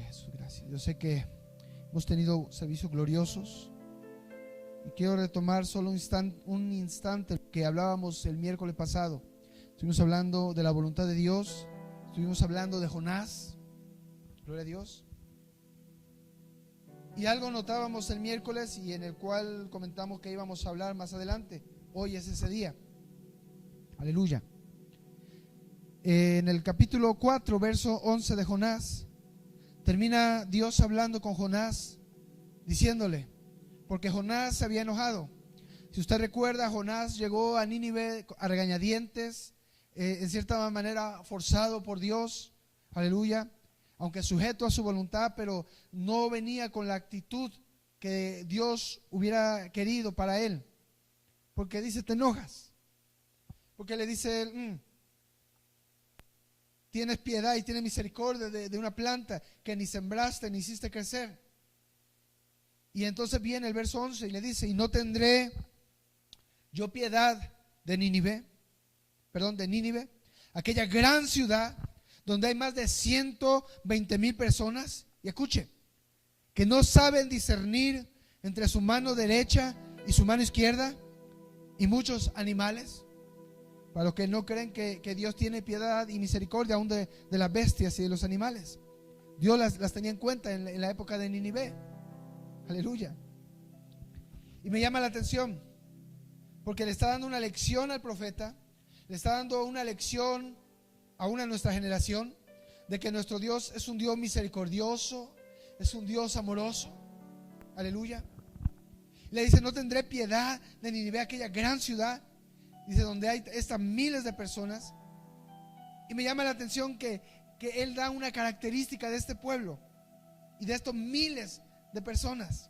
Jesús, gracias. Yo sé que hemos tenido servicios gloriosos y quiero retomar solo un instante que hablábamos el miércoles pasado. Estuvimos hablando de la voluntad de Dios, estuvimos hablando de Jonás, gloria a Dios. Y algo notábamos el miércoles y en el cual comentamos que íbamos a hablar más adelante. Hoy es ese día. Aleluya. En el capítulo 4, verso 11 de Jonás, termina Dios hablando con Jonás, diciéndole, porque Jonás se había enojado. Si usted recuerda, Jonás llegó a Nínive a regañadientes, en cierta manera forzado por Dios, aleluya, aunque sujeto a su voluntad, pero no venía con la actitud que Dios hubiera querido para él. Porque dice, te enojas. Porque le dice él, tienes piedad y tienes misericordia de una planta que ni sembraste ni hiciste crecer. Y entonces viene el verso 11 y le dice, y no tendré yo piedad de Nínive, aquella gran ciudad donde hay más de 120,000 personas, y escuche, que no saben discernir entre su mano derecha y su mano izquierda, y muchos animales. Para los que no creen que Dios tiene piedad y misericordia aún de las bestias y de los animales, Dios las tenía en cuenta en la época de Nínive. Aleluya. Y me llama la atención porque le está dando una lección al profeta, le está dando una lección aún a nuestra generación de que nuestro Dios es un Dios misericordioso, es un Dios amoroso. Aleluya. Le dice, no tendré piedad de Nínive, aquella gran ciudad, dice, donde hay estas miles de personas. Y me llama la atención que él da una característica de este pueblo y de estos miles de personas.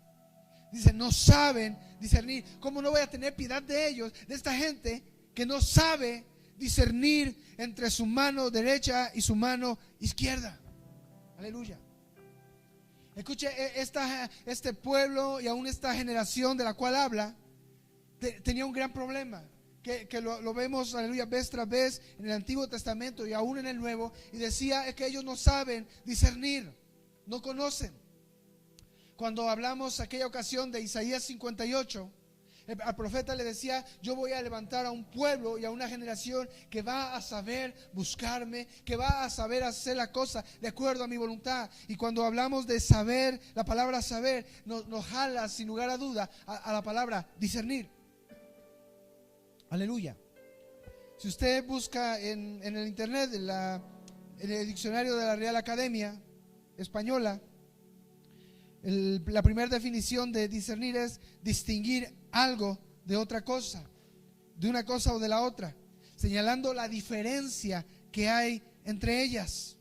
Dice, no saben discernir. ¿Cómo no voy a tener piedad de ellos, de esta gente que no sabe discernir entre su mano derecha y su mano izquierda? Aleluya. Escuche, este pueblo y aún esta generación de la cual habla tenía un gran problema que lo vemos, aleluya, vez tras vez en el Antiguo Testamento y aún en el Nuevo, y decía es que ellos no saben discernir, no conocen. Cuando hablamos aquella ocasión de Isaías 58, al profeta le decía, yo voy a levantar a un pueblo y a una generación que va a saber buscarme, que va a saber hacer la cosa de acuerdo a mi voluntad. Y cuando hablamos de saber, la palabra saber nos jala sin lugar a duda a la palabra discernir. Aleluya. Si usted busca en el internet, en el diccionario de la Real Academia Española, la primera definición de discernir es distinguir algo de otra cosa, de una cosa o de la otra, señalando la diferencia que hay entre ellas.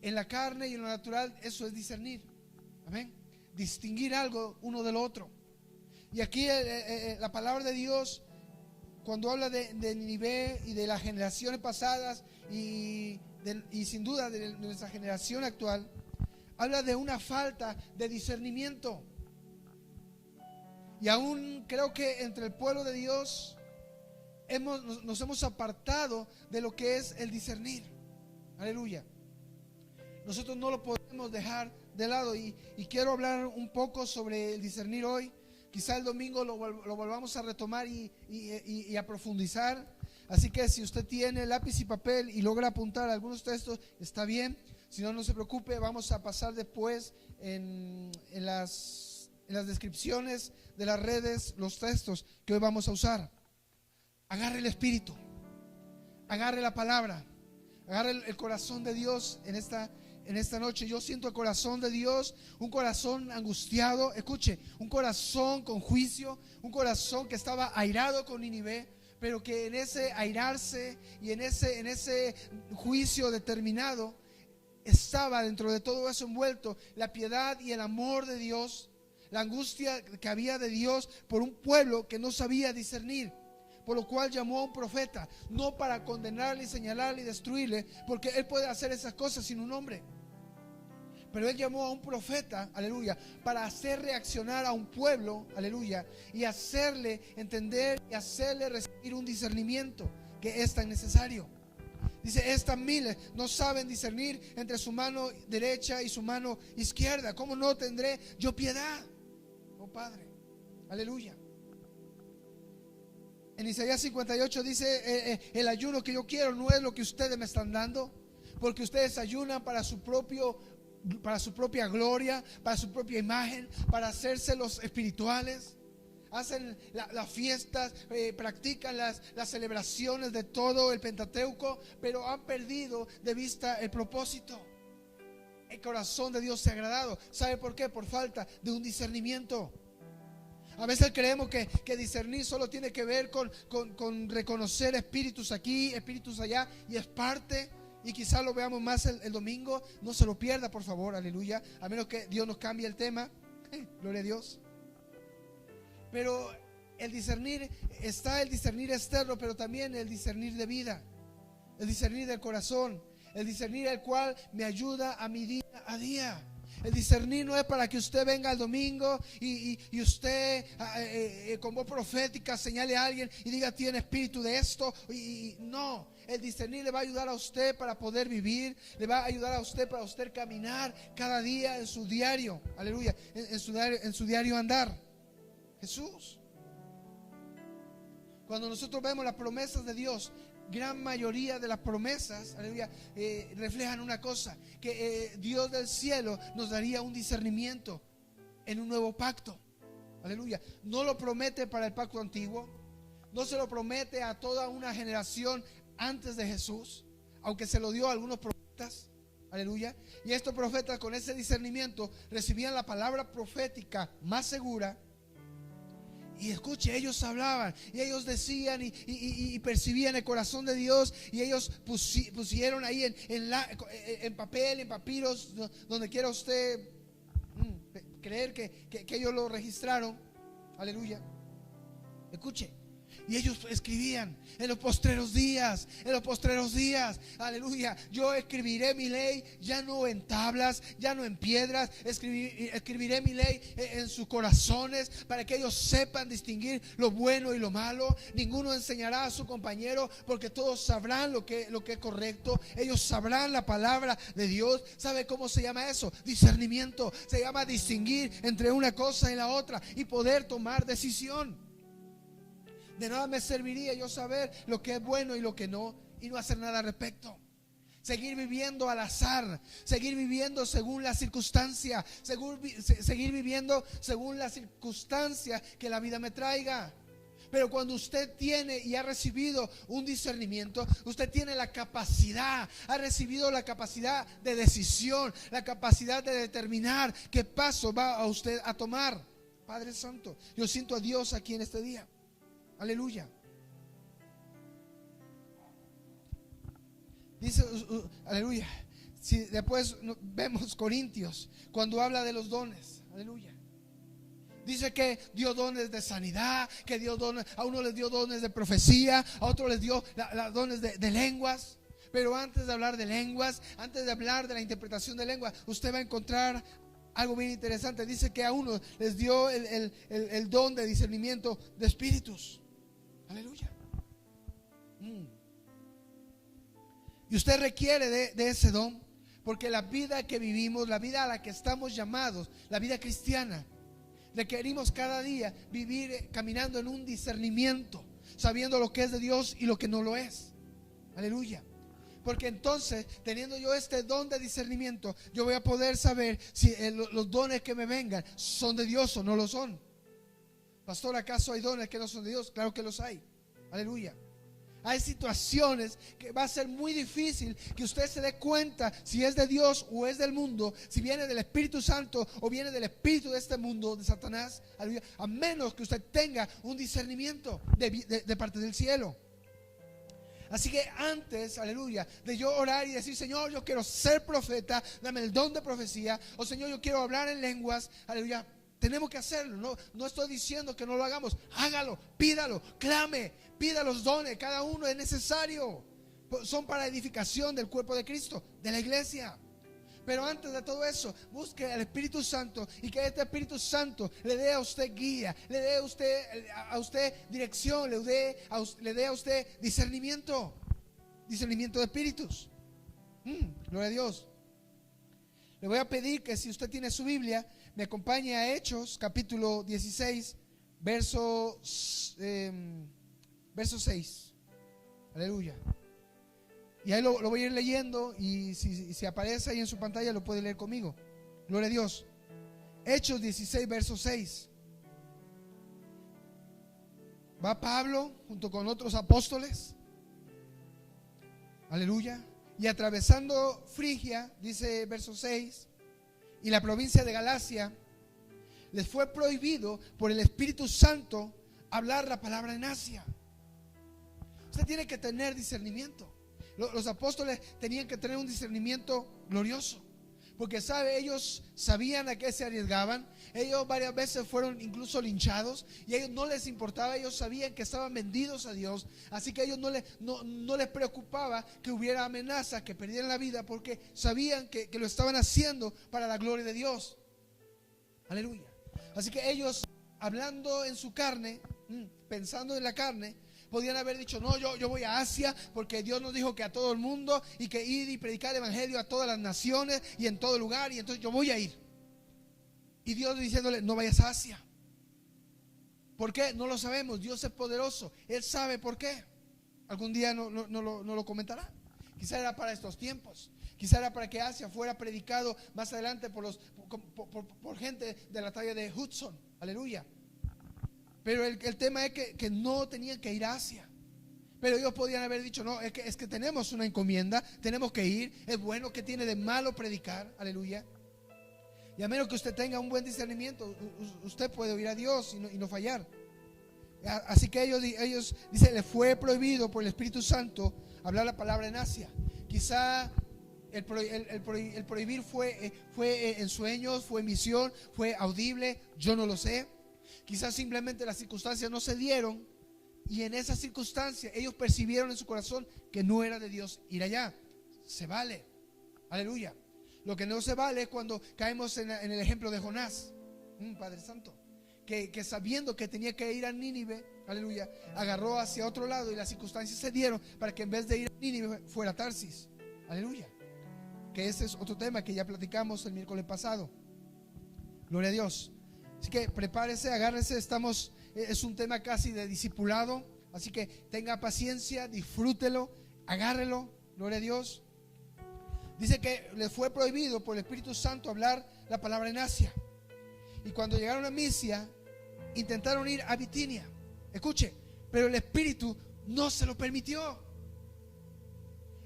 En la carne y en lo natural, eso es discernir. Amén. Distinguir algo uno del otro. Y aquí la palabra de Dios, cuando habla de Nínive y de las generaciones pasadas y sin duda de nuestra generación actual, habla de una falta de discernimiento. Y aún creo que entre el pueblo de Dios nos hemos apartado de lo que es el discernir. Aleluya. Nosotros no lo podemos dejar de lado y quiero hablar un poco sobre el discernir hoy. Quizá el domingo lo volvamos a retomar y a profundizar. Así que si usted tiene lápiz y papel y logra apuntar algunos textos, está bien. Si no, no se preocupe, vamos a pasar después en las descripciones de las redes los textos que hoy vamos a usar. Agarre el Espíritu, agarre la palabra, agarre el corazón de Dios en esta noche. Yo siento el corazón de Dios, un corazón angustiado, escuche, un corazón con juicio, un corazón que estaba airado con Nínive, pero que en ese airarse y en ese juicio determinado estaba dentro de todo eso envuelto la piedad y el amor de Dios, la angustia que había de Dios por un pueblo que no sabía discernir. Por lo cual llamó a un profeta, no para condenarle y señalarle y destruirle, porque él puede hacer esas cosas sin un hombre. Pero él llamó a un profeta, aleluya, para hacer reaccionar a un pueblo, aleluya, y hacerle entender y hacerle recibir un discernimiento que es tan necesario. Dice, estas miles no saben discernir entre su mano derecha y su mano izquierda. ¿Cómo no tendré yo piedad? Oh Padre, aleluya. En Isaías 58 dice, el ayuno que yo quiero no es lo que ustedes me están dando, porque ustedes ayunan para su propia gloria, para su propia imagen, para hacerse los espirituales. Hacen las fiestas, practican las celebraciones de todo el Pentateuco, pero han perdido de vista el propósito. El corazón de Dios se ha agradado. ¿Sabe por qué? Por falta de un discernimiento. A veces creemos que discernir solo tiene que ver con reconocer espíritus aquí, espíritus allá, y es parte. Y quizás lo veamos más el domingo. No se lo pierda, por favor, aleluya. A menos que Dios nos cambie el tema. Gloria a Dios. Pero el discernir, está el discernir externo, pero también el discernir de vida, el discernir del corazón, el discernir el cual me ayuda a mi día a día. El discernir no es para que usted venga el domingo y usted con voz profética señale a alguien y diga tiene espíritu de esto. No, el discernir le va a ayudar a usted para poder vivir, le va a ayudar a usted para usted caminar cada día en su diario, aleluya, en su diario andar. Jesús. Cuando nosotros vemos las promesas de Dios, gran mayoría de las promesas, aleluya, reflejan una cosa, que Dios del cielo nos daría un discernimiento en un nuevo pacto, aleluya. No lo promete para el pacto antiguo, no se lo promete a toda una generación antes de Jesús, aunque se lo dio a algunos profetas, aleluya. Y estos profetas con ese discernimiento recibían la palabra profética más segura. Y escuche, ellos hablaban y ellos decían y percibían el corazón de Dios. Y ellos pusieron ahí en papel, en papiros, donde quiera usted creer que ellos lo registraron. Aleluya. Escuche. Y ellos escribían en los postreros días, aleluya, yo escribiré mi ley ya no en tablas, ya no en piedras, escribiré mi ley en sus corazones para que ellos sepan distinguir lo bueno y lo malo. Ninguno enseñará a su compañero, porque todos sabrán lo que es correcto. Ellos sabrán la palabra de Dios. ¿Sabe cómo se llama eso? Discernimiento. Se llama distinguir entre una cosa y la otra y poder tomar decisión. De nada me serviría yo saber lo que es bueno y lo que no, y no hacer nada al respecto. Seguir viviendo al azar, seguir viviendo según la circunstancia, seguir viviendo según la circunstancia que la vida me traiga. Pero cuando usted tiene y ha recibido un discernimiento, usted tiene la capacidad, ha recibido la capacidad de decisión, la capacidad de determinar qué paso va a usted a tomar. Padre Santo, yo siento a Dios aquí en este día. Aleluya. Dice, aleluya. Si después vemos Corintios, cuando habla de los dones, aleluya. Dice que dio dones de sanidad, que dio dones, a uno les dio dones de profecía, a otro les dio dones de lenguas. Pero antes de hablar de lenguas, antes de hablar de la interpretación de lenguas, usted va a encontrar algo bien interesante. Dice que a uno les dio el don de discernimiento de espíritus. Aleluya. Y usted requiere de ese don, porque la vida que vivimos, la vida a la que estamos llamados, la vida cristiana, requerimos cada día vivir caminando en un discernimiento, sabiendo lo que es de Dios y lo que no lo es. Aleluya. Porque entonces, teniendo yo este don de discernimiento, yo voy a poder saber si los dones que me vengan son de Dios o no lo son. Pastor, ¿acaso hay dones que no son de Dios? Claro que los hay. Aleluya. Hay situaciones que va a ser muy difícil que usted se dé cuenta si es de Dios o es del mundo, si viene del Espíritu Santo o viene del espíritu de este mundo, de Satanás. Aleluya. A menos que usted tenga un discernimiento de parte del cielo. Así que antes, aleluya, de yo orar y decir, Señor, yo quiero ser profeta, dame el don de profecía, o Señor, yo quiero hablar en lenguas, aleluya, tenemos que hacerlo. No estoy diciendo que no lo hagamos. Hágalo, pídalo, clame, pida los dones. Cada uno es necesario. Son para edificación del cuerpo de Cristo, de la iglesia. Pero antes de todo eso, busque al Espíritu Santo y que este Espíritu Santo le dé a usted guía, le dé a usted dirección, le dé a usted discernimiento. discernimiento de espíritus. Gloria a Dios. Le voy a pedir que si usted tiene su Biblia, me acompañe a Hechos, capítulo 16, verso 6. Aleluya. Y ahí lo voy a ir leyendo, y si aparece ahí en su pantalla lo puede leer conmigo. Gloria a Dios. Hechos 16, verso 6. Va Pablo junto con otros apóstoles. Aleluya. Y atravesando Frigia, dice verso 6, y la provincia de Galacia, les fue prohibido por el Espíritu Santo hablar la palabra en Asia. Usted tiene que tener discernimiento. Los apóstoles tenían que tener un discernimiento glorioso, porque ellos sabían a qué se arriesgaban. Ellos varias veces fueron incluso linchados, y a ellos no les importaba. Ellos sabían que estaban vendidos a Dios, así que a ellos no les preocupaba que hubiera amenaza, que perdieran la vida, porque sabían que lo estaban haciendo para la gloria de Dios. Aleluya. Así que ellos, hablando en su carne, pensando en la carne, podían haber dicho: no, yo voy a Asia, porque Dios nos dijo que a todo el mundo, y que ir y predicar el evangelio a todas las naciones y en todo lugar, y entonces yo voy a ir. Y Dios diciéndole: no vayas a Asia. ¿Por qué? No lo sabemos. Dios es poderoso, Él sabe por qué. Algún día no lo comentará. Quizá era para estos tiempos. Quizá era para que Asia fuera predicado más adelante por gente de la talla de Hudson. Aleluya. Pero el tema es que no tenían que ir a Asia. Pero ellos podían haber dicho: no, es que tenemos una encomienda, tenemos que ir. Es bueno, que tiene de malo predicar. Aleluya. Y a menos que usted tenga un buen discernimiento, usted puede oír a Dios y no fallar. Así que ellos dicen, les fue prohibido por el Espíritu Santo hablar la palabra en Asia. Quizá el prohibir fue en sueños, fue en visión, fue audible, yo no lo sé. Quizás simplemente las circunstancias no se dieron, y en esas circunstancias ellos percibieron en su corazón que no era de Dios ir allá. Se vale. Aleluya. Lo que no se vale es cuando caemos en el ejemplo de Jonás, Padre Santo, que sabiendo que tenía que ir a Nínive, aleluya, agarró hacia otro lado, y las circunstancias se dieron para que en vez de ir a Nínive fuera a Tarsis. Aleluya. Que ese es otro tema que ya platicamos el miércoles pasado. Gloria a Dios. Así que prepárese, agárrese. Es un tema casi de discipulado, así que tenga paciencia, disfrútelo, agárrelo. Gloria a Dios. Dice que les fue prohibido por el Espíritu Santo hablar la palabra en Asia. Y cuando llegaron a Misia, intentaron ir a Bitinia. Escuche, pero el Espíritu no se lo permitió.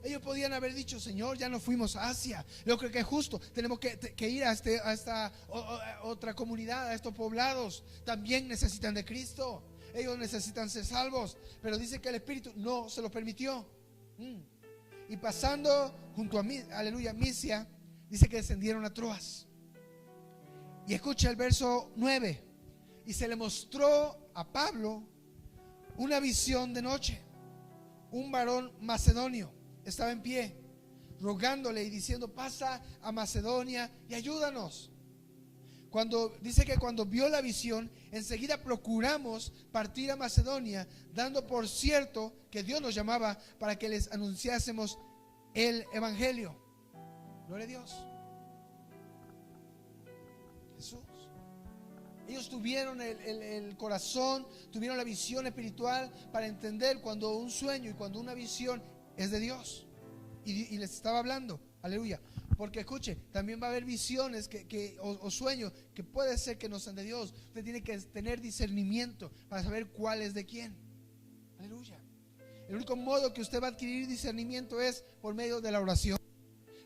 Ellos podían haber dicho: Señor, ya no fuimos a Asia, yo creo que es justo, tenemos que ir a esta otra comunidad, a estos poblados. También necesitan de Cristo, ellos necesitan ser salvos. Pero dice que el Espíritu no se lo permitió. Y pasando junto a aleluya, Misia, dice que descendieron a Troas. Y escucha el verso 9. Y se le mostró a Pablo una visión de noche. Un varón macedonio estaba en pie, rogándole y diciendo: pasa a Macedonia y ayúdanos. Dice que cuando vio la visión, enseguida procuramos partir a Macedonia, dando por cierto que Dios nos llamaba para que les anunciásemos el evangelio. Gloria a Dios. Jesús. Ellos tuvieron el corazón, tuvieron la visión espiritual para entender cuando un sueño y cuando una visión es de Dios. Y les estaba hablando. Aleluya. Porque escuche, también va a haber visiones o sueños que puede ser que no sean de Dios. Usted tiene que tener discernimiento para saber cuál es de quién. Aleluya. El único modo que usted va a adquirir discernimiento es por medio de la oración,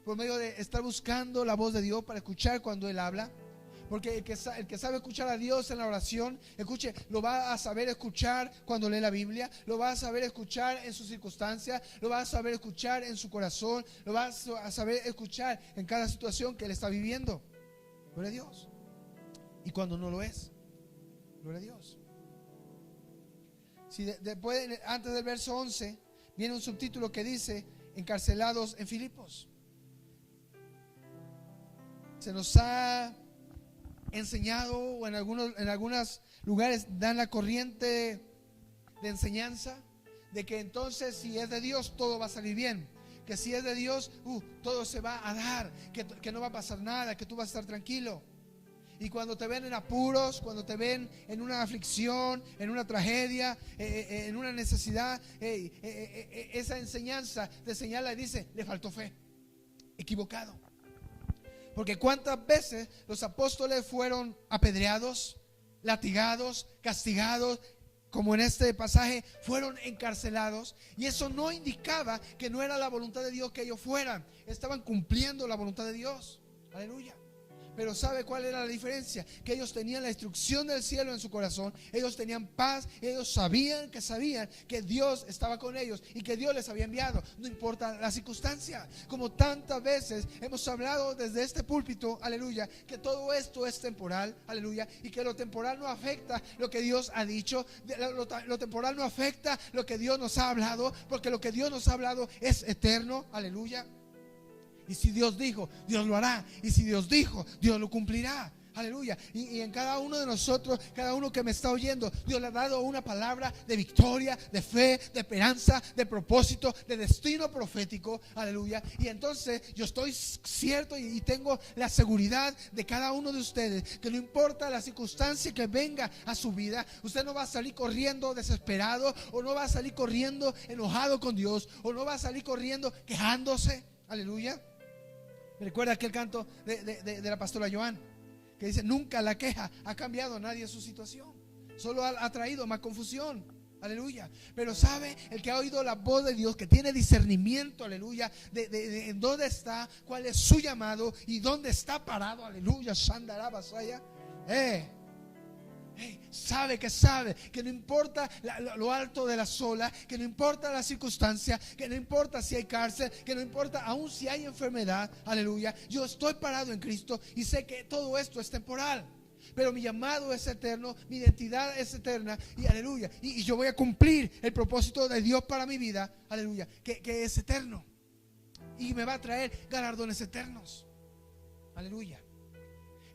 por medio de estar buscando la voz de Dios para escuchar cuando Él habla. Porque el que sabe escuchar a Dios en la oración, escuche, lo va a saber escuchar cuando lee la Biblia, lo va a saber escuchar en sus circunstancias, lo va a saber escuchar en su corazón, lo va a saber escuchar en cada situación que él está viviendo. Gloria a Dios. Y cuando no lo es, gloria a Dios. Si después, antes del verso 11, viene un subtítulo que dice: encarcelados en Filipos. Se nos ha enseñado, o en algunos lugares dan la corriente de enseñanza de que entonces si es de Dios todo va a salir bien, que si es de Dios todo se va a dar, que no va a pasar nada, que tú vas a estar tranquilo. Y cuando te ven en apuros, cuando te ven en una aflicción, en una tragedia, en una necesidad, esa enseñanza te señala y dice: le faltó fe. Equivocado. Porque cuántas veces los apóstoles fueron apedreados, latigados, castigados, como en este pasaje, fueron encarcelados, y eso no indicaba que no era la voluntad de Dios que ellos fueran. Estaban cumpliendo la voluntad de Dios. Aleluya. Pero ¿sabe cuál era la diferencia? Que ellos tenían la instrucción del cielo en su corazón. Ellos tenían paz. Ellos sabían que Dios estaba con ellos y que Dios les había enviado, no importa la circunstancia. Como tantas veces hemos hablado desde este púlpito, aleluya, que todo esto es temporal, aleluya, y que lo temporal no afecta lo que Dios ha dicho. Lo temporal no afecta lo que Dios nos ha hablado, porque lo que Dios nos ha hablado es eterno, aleluya. Y si Dios dijo, Dios lo hará. Y si Dios dijo, Dios lo cumplirá. Aleluya. Y en cada uno de nosotros, cada uno que me está oyendo, Dios le ha dado una palabra de victoria, de fe, de esperanza, de propósito, de destino profético. Aleluya. Y entonces yo estoy cierto y tengo la seguridad de cada uno de ustedes, que no importa la circunstancia que venga a su vida, usted no va a salir corriendo desesperado, o no va a salir corriendo enojado con Dios, o no va a salir corriendo quejándose. Aleluya. Me recuerda aquel canto de la pastora Joan, que dice: nunca la queja ha cambiado a nadie su situación, solo ha traído más confusión. Aleluya. Pero sabe, el que ha oído la voz de Dios, que tiene discernimiento, aleluya, de en dónde está, cuál es su llamado y dónde está parado, aleluya, Shandara Basaya, sabe que no importa lo alto de las olas, que no importa la circunstancia, que no importa si hay cárcel, que no importa aún si hay enfermedad, aleluya, yo estoy parado en Cristo y sé que todo esto es temporal, pero mi llamado es eterno, mi identidad es eterna, y aleluya, y yo voy a cumplir el propósito de Dios para mi vida, aleluya, que es eterno y me va a traer galardones eternos, aleluya.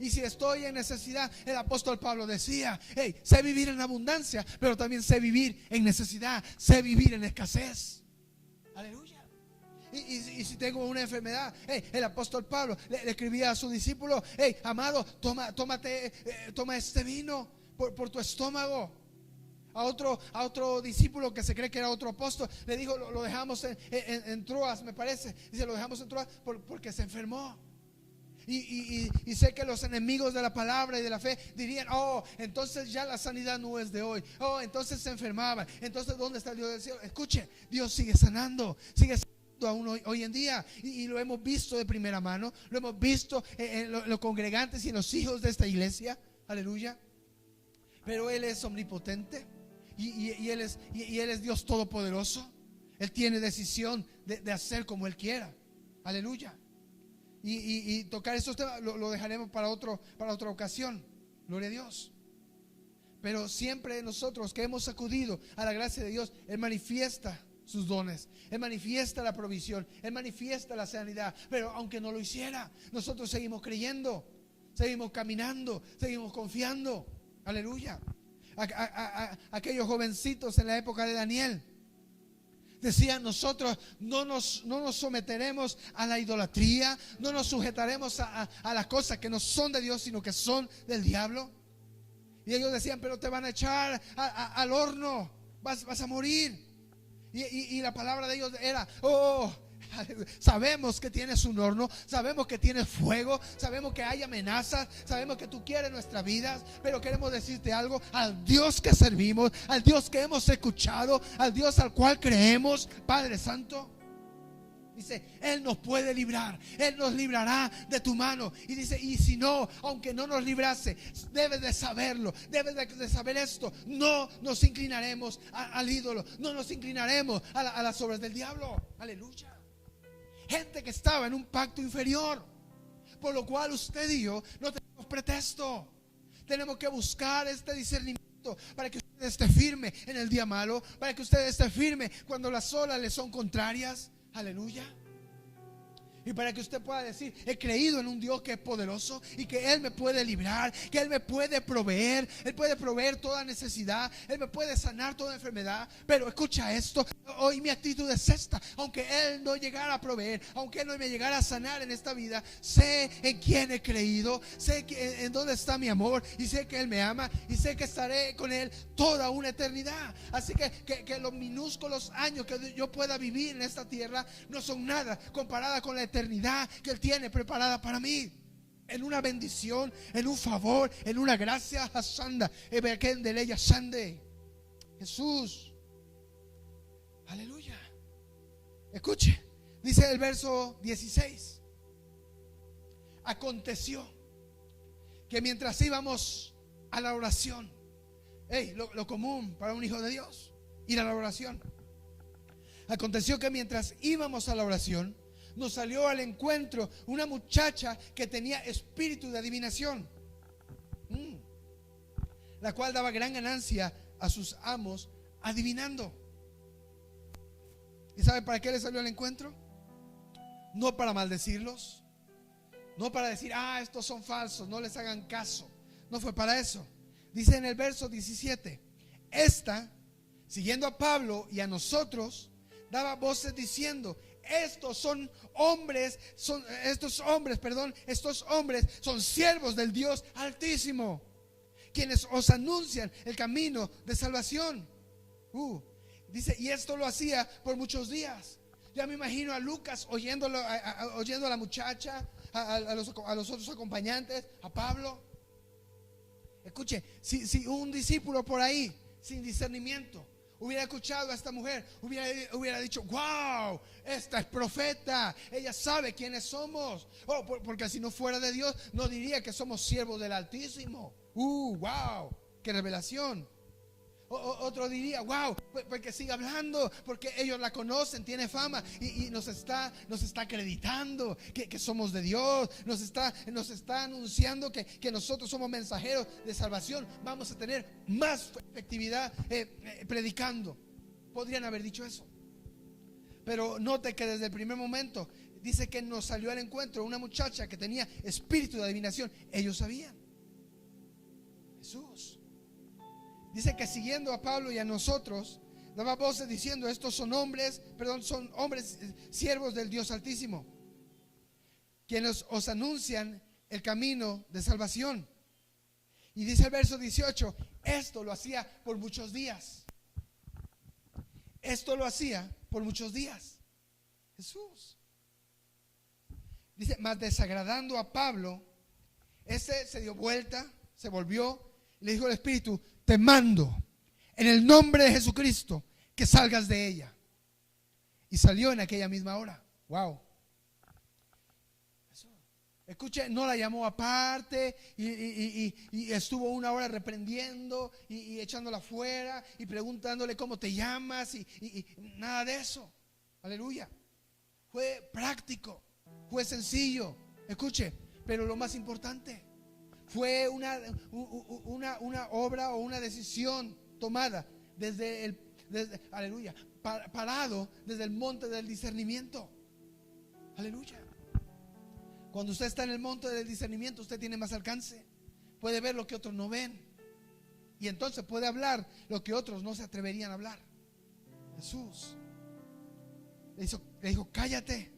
Y si estoy en necesidad, el apóstol Pablo decía: sé vivir en abundancia, pero también sé vivir en necesidad, sé vivir en escasez. Aleluya. Y si tengo una enfermedad, el apóstol Pablo le escribía a su discípulo: amado, toma este vino por tu estómago. A otro discípulo que se cree que era otro apóstol, le dijo: lo dejamos en Troas, me parece. Dice: lo dejamos en Troas porque se enfermó. Y sé que los enemigos de la palabra y de la fe dirían: entonces ya la sanidad no es de hoy. Entonces se enfermaban. Entonces, ¿dónde está el Dios del cielo? Escuche, Dios sigue sanando aún hoy en día, y lo hemos visto de primera mano. Lo hemos visto en los congregantes y en los hijos de esta iglesia. Aleluya. Pero Él es omnipotente y Él es Dios todopoderoso. Él tiene decisión de hacer como Él quiera. Aleluya. Y tocar esos temas lo dejaremos para otra ocasión. Gloria a Dios. Pero siempre nosotros que hemos acudido a la gracia de Dios, Él manifiesta sus dones, Él manifiesta la provisión, Él manifiesta la sanidad. Pero aunque no lo hiciera, nosotros seguimos creyendo, seguimos caminando, seguimos confiando. Aleluya. Aquellos jovencitos en la época de Daniel decían: nosotros no nos someteremos a la idolatría, no nos sujetaremos a las cosas que no son de Dios, sino que son del diablo. Y ellos decían: pero te van a echar al horno, vas a morir. Y la palabra de ellos era: sabemos que tienes un horno, sabemos que tienes fuego, sabemos que hay amenazas, sabemos que tú quieres nuestras vidas, pero queremos decirte algo: al Dios que servimos, al Dios que hemos escuchado, al Dios al cual creemos, Padre Santo, dice, Él nos puede librar, Él nos librará de tu mano. Y dice: y si no, aunque no nos librase, debes de saberlo, debes de saber esto: no nos inclinaremos al ídolo, no nos inclinaremos a las obras del diablo. Aleluya. Gente que estaba en un pacto inferior, por lo cual usted y yo no tenemos pretexto. Tenemos que buscar este discernimiento para que usted esté firme en el día malo, para que usted esté firme cuando las olas le son contrarias. Aleluya. Y para que usted pueda decir: he creído en un Dios que es poderoso y que Él me puede librar, que Él me puede proveer. Él puede proveer toda necesidad, Él me puede sanar toda enfermedad. Pero escucha esto, hoy mi actitud es esta: aunque Él no llegara a proveer, aunque Él no me llegara a sanar en esta vida, sé en quién he creído, sé en dónde está mi amor, y sé que Él me ama, y sé que estaré con Él toda una eternidad. Así que los minúsculos años que yo pueda vivir en esta tierra no son nada comparada con la eternidad que Él tiene preparada para mí, en una bendición, en un favor, en una gracia. Hasanda, Ebekendeleya Sande. Jesús, aleluya. Escuche, dice el verso 16: aconteció que mientras íbamos a la oración, lo común para un hijo de Dios, ir a la oración. Aconteció que mientras íbamos a la oración, nos salió al encuentro una muchacha que tenía espíritu de adivinación, la cual daba gran ganancia a sus amos adivinando. ¿Y sabe para qué le salió al encuentro? No para maldecirlos, no para decir: estos son falsos, no les hagan caso. No fue para eso. Dice en el verso 17: esta, siguiendo a Pablo y a nosotros, daba voces diciendo: estos hombres son siervos del Dios Altísimo, quienes os anuncian el camino de salvación. Dice, y esto lo hacía por muchos días. Ya me imagino a Lucas oyendo a la muchacha, a los otros acompañantes, a Pablo. Escuche, si un discípulo por ahí sin discernimiento hubiera escuchado a esta mujer, hubiera dicho: wow, esta es profeta, ella sabe quiénes somos. Porque si no fuera de Dios, no diría que somos siervos del Altísimo. Wow, qué revelación. Otro diría: wow, porque sigue hablando, porque ellos la conocen, tiene fama, y nos está acreditando que somos de Dios. Nos está anunciando que nosotros somos mensajeros de salvación. Vamos a tener más efectividad predicando. Podrían haber dicho eso, pero note que desde el primer momento dice que nos salió al encuentro una muchacha que tenía espíritu de adivinación. Ellos sabían. Jesús dice que siguiendo a Pablo y a nosotros, daba voces diciendo: estos son hombres siervos del Dios Altísimo, quienes os anuncian el camino de salvación. Y dice el verso 18: esto lo hacía por muchos días. Esto lo hacía por muchos días. Jesús dice: mas desagradando a Pablo, ese se dio vuelta, se volvió y le dijo al Espíritu: te mando en el nombre de Jesucristo que salgas de ella. Y salió en aquella misma hora. Wow. Escuche, no la llamó aparte y estuvo una hora reprendiendo y echándola afuera y preguntándole: ¿cómo te llamas? Y nada de eso. Aleluya. Fue práctico, fue sencillo. Escuche, pero lo más importante, fue una obra o una decisión tomada desde aleluya, parado desde el monte del discernimiento. Aleluya. Cuando usted está en el monte del discernimiento, usted tiene más alcance, puede ver lo que otros no ven, y entonces puede hablar lo que otros no se atreverían a hablar. Jesús le dijo: cállate.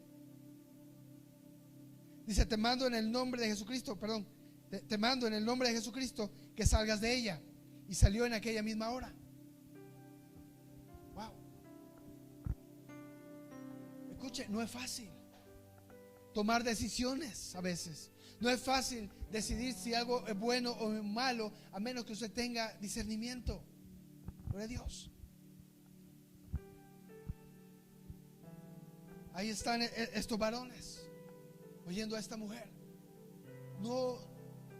Dice: te mando en el nombre de Jesucristo, te mando en el nombre de Jesucristo que salgas de ella. Y salió en aquella misma hora. Wow. Escuche, no es fácil tomar decisiones a veces. No es fácil decidir si algo es bueno o malo, a menos que usted tenga discernimiento. Gloria a Dios. Ahí están estos varones oyendo a esta mujer. No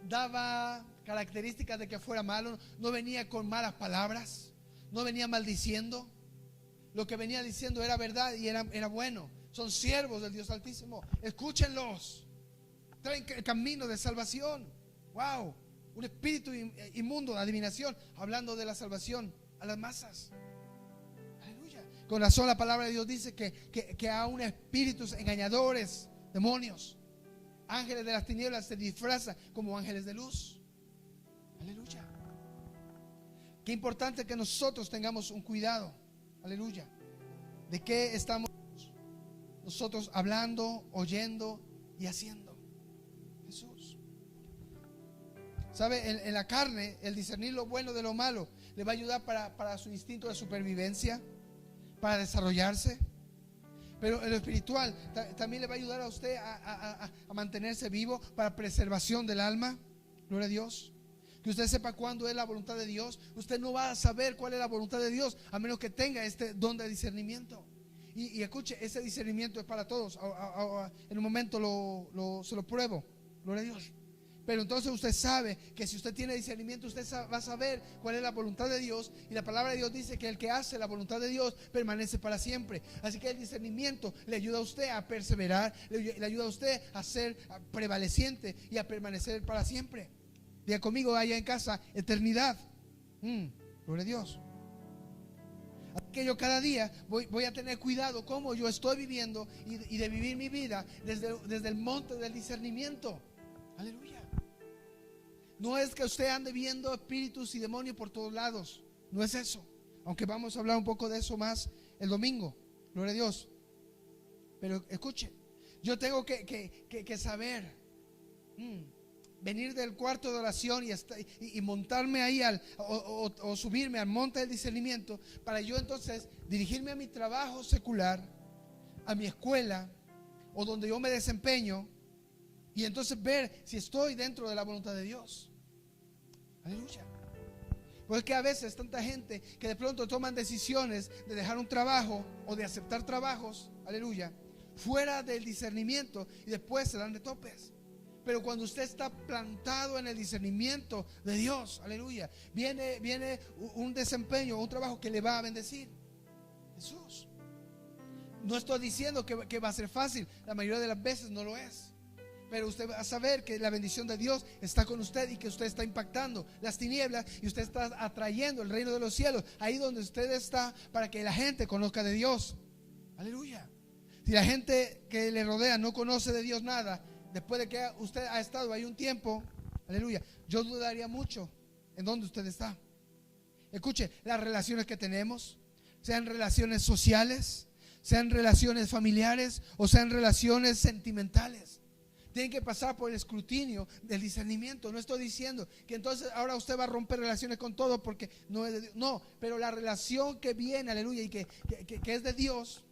daba características de que fuera malo, no venía con malas palabras, no venía maldiciendo. Lo que venía diciendo era verdad y era bueno. Son siervos del Dios Altísimo, escúchenlos. Traen el camino de salvación. Wow, un espíritu inmundo de adivinación, hablando de la salvación a las masas. Aleluya. Con razón la palabra de Dios dice que aún espíritus engañadores demonios. Ángeles de las tinieblas se disfrazan como ángeles de luz. Aleluya. Qué importante que nosotros tengamos un cuidado, aleluya, de qué estamos nosotros hablando, oyendo y haciendo. Jesús. ¿Sabe? En la carne, el discernir lo bueno de lo malo le va a ayudar para su instinto de supervivencia, para desarrollarse. Pero en lo espiritual también le va a ayudar a usted a mantenerse vivo, para preservación del alma. Gloria a Dios. Que usted sepa cuándo es la voluntad de Dios. Usted no va a saber cuál es la voluntad de Dios a menos que tenga este don de discernimiento. Y escuche, ese discernimiento es para todos. En un momento se lo pruebo. Gloria a Dios. Pero entonces usted sabe que si usted tiene discernimiento, usted va a saber cuál es la voluntad de Dios. Y la palabra de Dios dice que el que hace la voluntad de Dios permanece para siempre. Así que el discernimiento le ayuda a usted a perseverar, le ayuda a usted a ser prevaleciente y a permanecer para siempre. Diga conmigo allá en casa: eternidad. Gloria a Dios. Así que yo cada día voy a tener cuidado cómo yo estoy viviendo y de vivir mi vida desde el monte del discernimiento. Aleluya. No es que usted ande viendo espíritus y demonios por todos lados. No es eso. Aunque vamos a hablar un poco de eso más el domingo. Gloria a Dios. Pero escuche, yo tengo que saber venir del cuarto de oración y montarme ahí o subirme al monte del discernimiento, para yo entonces dirigirme a mi trabajo secular, a mi escuela o donde yo me desempeño, y entonces ver si estoy dentro de la voluntad de Dios. Aleluya. Porque a veces tanta gente que de pronto toman decisiones de dejar un trabajo o de aceptar trabajos, aleluya, fuera del discernimiento, y después se dan de topes. Pero cuando usted está plantado en el discernimiento de Dios, aleluya, viene un desempeño, un trabajo que le va a bendecir. Jesús. No estoy diciendo que va a ser fácil, la mayoría de las veces no lo es. Pero usted va a saber que la bendición de Dios está con usted y que usted está impactando las tinieblas y usted está atrayendo el reino de los cielos ahí donde usted está, para que la gente conozca de Dios. Aleluya. Si la gente que le rodea no conoce de Dios nada, después de que usted ha estado ahí un tiempo, aleluya, yo dudaría mucho en dónde usted está. Escuche, las relaciones que tenemos, sean relaciones sociales, sean relaciones familiares o sean relaciones sentimentales, tienen que pasar por el escrutinio del discernimiento. No estoy diciendo que entonces ahora usted va a romper relaciones con todo porque no es de Dios. No, pero la relación que viene, aleluya, y que es de Dios,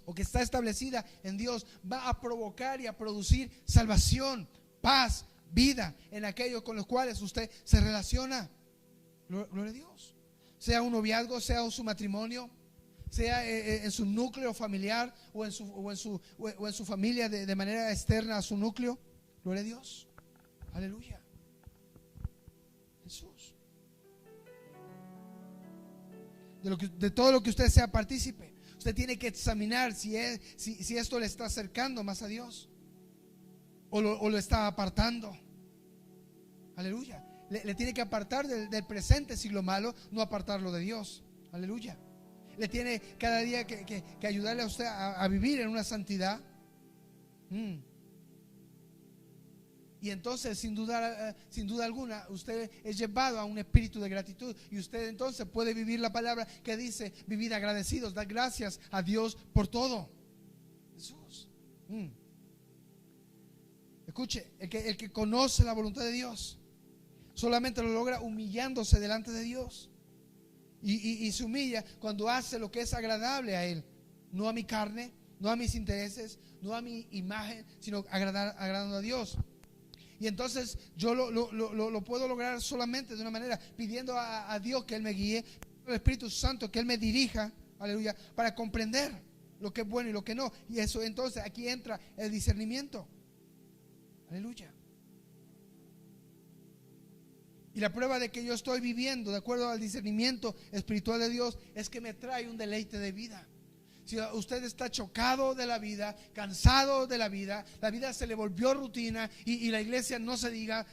o que está establecida en Dios, va a provocar y a producir salvación, paz, vida en aquellos con los cuales usted se relaciona. Gloria a Dios. Sea un noviazgo, sea su matrimonio, sea en su núcleo familiar o en su familia de manera externa a su núcleo. Gloria a Dios. Aleluya. Jesús. De todo lo que usted sea partícipe, usted tiene que examinar si esto le está acercando más a Dios o lo está apartando. Aleluya. Le tiene que apartar del presente siglo malo, no apartarlo de Dios. Aleluya. Le tiene cada día que ayudarle a usted a vivir en una santidad. Y entonces sin duda alguna usted es llevado a un espíritu de gratitud, y usted entonces puede vivir la palabra que dice: vivid agradecidos, dar gracias a Dios por todo. Jesús. Escuche, el que conoce la voluntad de Dios solamente lo logra humillándose delante de Dios. Y se humilla cuando hace lo que es agradable a Él, no a mi carne, no a mis intereses, no a mi imagen, sino agradando a Dios. Y entonces yo lo puedo lograr solamente de una manera, pidiendo a Dios que Él me guíe, al Espíritu Santo que Él me dirija, aleluya, para comprender lo que es bueno y lo que no. Y eso entonces aquí entra el discernimiento. Aleluya. Y la prueba de que yo estoy viviendo de acuerdo al discernimiento espiritual de Dios es que me trae un deleite de vida. Si usted está chocado de la vida, cansado de la vida se le volvió rutina y la iglesia no se diga,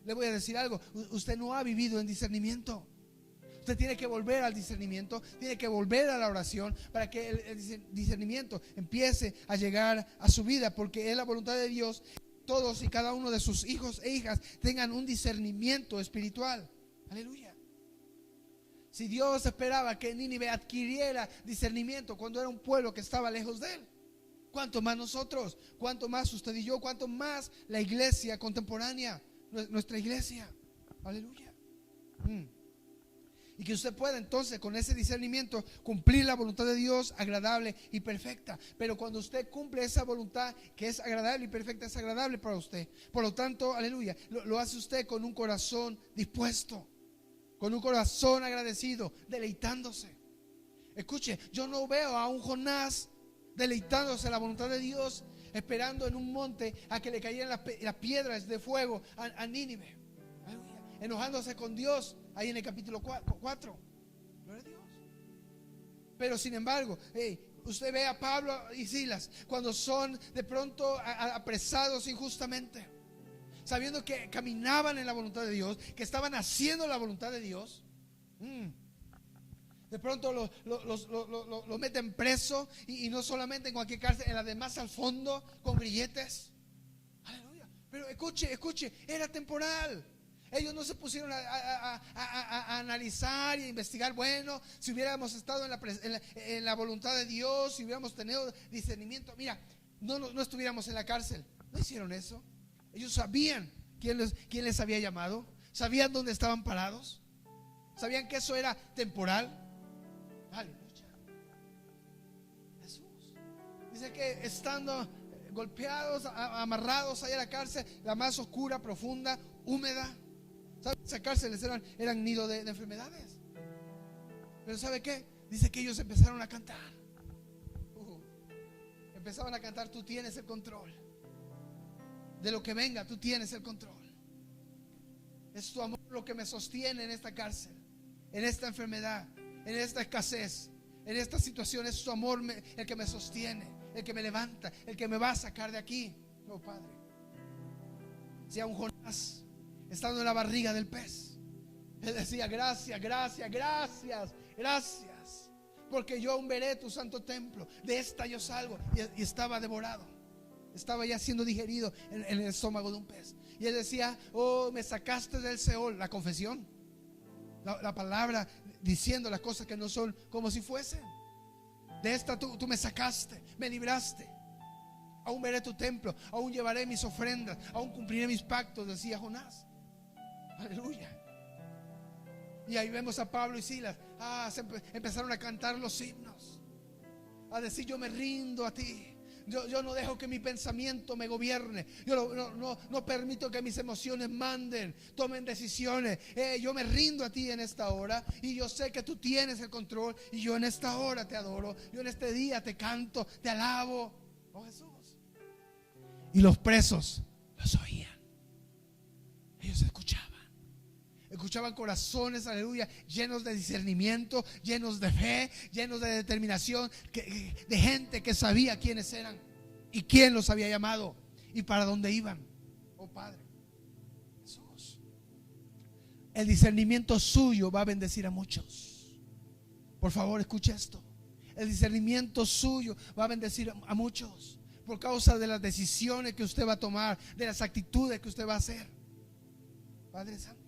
le voy a decir algo: usted no ha vivido en discernimiento. Usted tiene que volver al discernimiento, tiene que volver a la oración para que el discernimiento empiece a llegar a su vida, porque es la voluntad de Dios. Todos y cada uno de sus hijos e hijas tengan un discernimiento espiritual. Aleluya. Si Dios esperaba que Nínive adquiriera discernimiento cuando era un pueblo que estaba lejos de él, ¿cuánto más nosotros? ¿Cuánto más usted y yo? ¿Cuánto más la iglesia contemporánea? Nuestra iglesia. Aleluya. Y que usted pueda entonces con ese discernimiento cumplir la voluntad de Dios agradable y perfecta. Pero cuando usted cumple esa voluntad que es agradable y perfecta, es agradable para usted. Por lo tanto, aleluya, lo hace usted con un corazón dispuesto, con un corazón agradecido, deleitándose. Escuche, yo no veo a un Jonás deleitándose en la voluntad de Dios, esperando en un monte a que le cayeran las piedras de fuego a Nínive. Aleluya. Enojándose con Dios ahí en el capítulo 4. Gloria a Dios. Pero sin embargo, usted ve a Pablo y Silas cuando son de pronto apresados injustamente, sabiendo que caminaban en la voluntad de Dios, que estaban haciendo la voluntad de Dios. De pronto lo meten preso, y no solamente en cualquier cárcel, en la de más al fondo con grilletes. Aleluya. Pero escuche, era temporal. Ellos no se pusieron a analizar y a investigar. Bueno, si hubiéramos estado en la voluntad de Dios, si hubiéramos tenido discernimiento, mira, no estuviéramos en la cárcel. No hicieron eso. Ellos sabían quién les había llamado, sabían dónde estaban parados, sabían que eso era temporal. Aleluya. Jesús dice que estando golpeados, amarrados ahí a la cárcel, la más oscura, profunda, húmeda. ¿Sabe? Esas cárceles eran nido de enfermedades. Pero ¿sabe qué? Dice que ellos empezaron a cantar. Empezaban a cantar: tú tienes el control. De lo que venga, tú tienes el control. Es tu amor lo que me sostiene en esta cárcel, en esta enfermedad, en esta escasez, en esta situación. Es tu amor el que me sostiene, el que me levanta, el que me va a sacar de aquí. Oh Padre, sea un Jonás estando en la barriga del pez, él decía: gracias, gracias, gracias, gracias, porque yo aún veré tu santo templo. De esta yo salgo. Y estaba devorado, estaba ya siendo digerido en el estómago de un pez. Y él decía: oh, me sacaste del Seol. La confesión, la palabra diciendo las cosas que no son como si fuesen. De esta tú me sacaste, me libraste. Aún veré tu templo, aún llevaré mis ofrendas, aún cumpliré mis pactos, decía Jonás. Aleluya. Y ahí vemos a Pablo y Silas. Empezaron a cantar los himnos, a decir: yo me rindo a ti. Yo no dejo que mi pensamiento me gobierne. Yo no permito que mis emociones tomen decisiones. Yo me rindo a ti en esta hora, y yo sé que tú tienes el control. Y yo en esta hora te adoro. Yo en este día te canto, te alabo. Oh Jesús. Y los presos los oían. Ellos escuchaban corazones, aleluya, llenos de discernimiento, llenos de fe, llenos de determinación, de gente que sabía quiénes eran y quién los había llamado y para dónde iban. Oh Padre Jesús, el discernimiento suyo va a bendecir a muchos. Por favor, escuche esto. El discernimiento suyo va a bendecir a muchos por causa de las decisiones que usted va a tomar, de las actitudes que usted va a hacer. Padre Santo.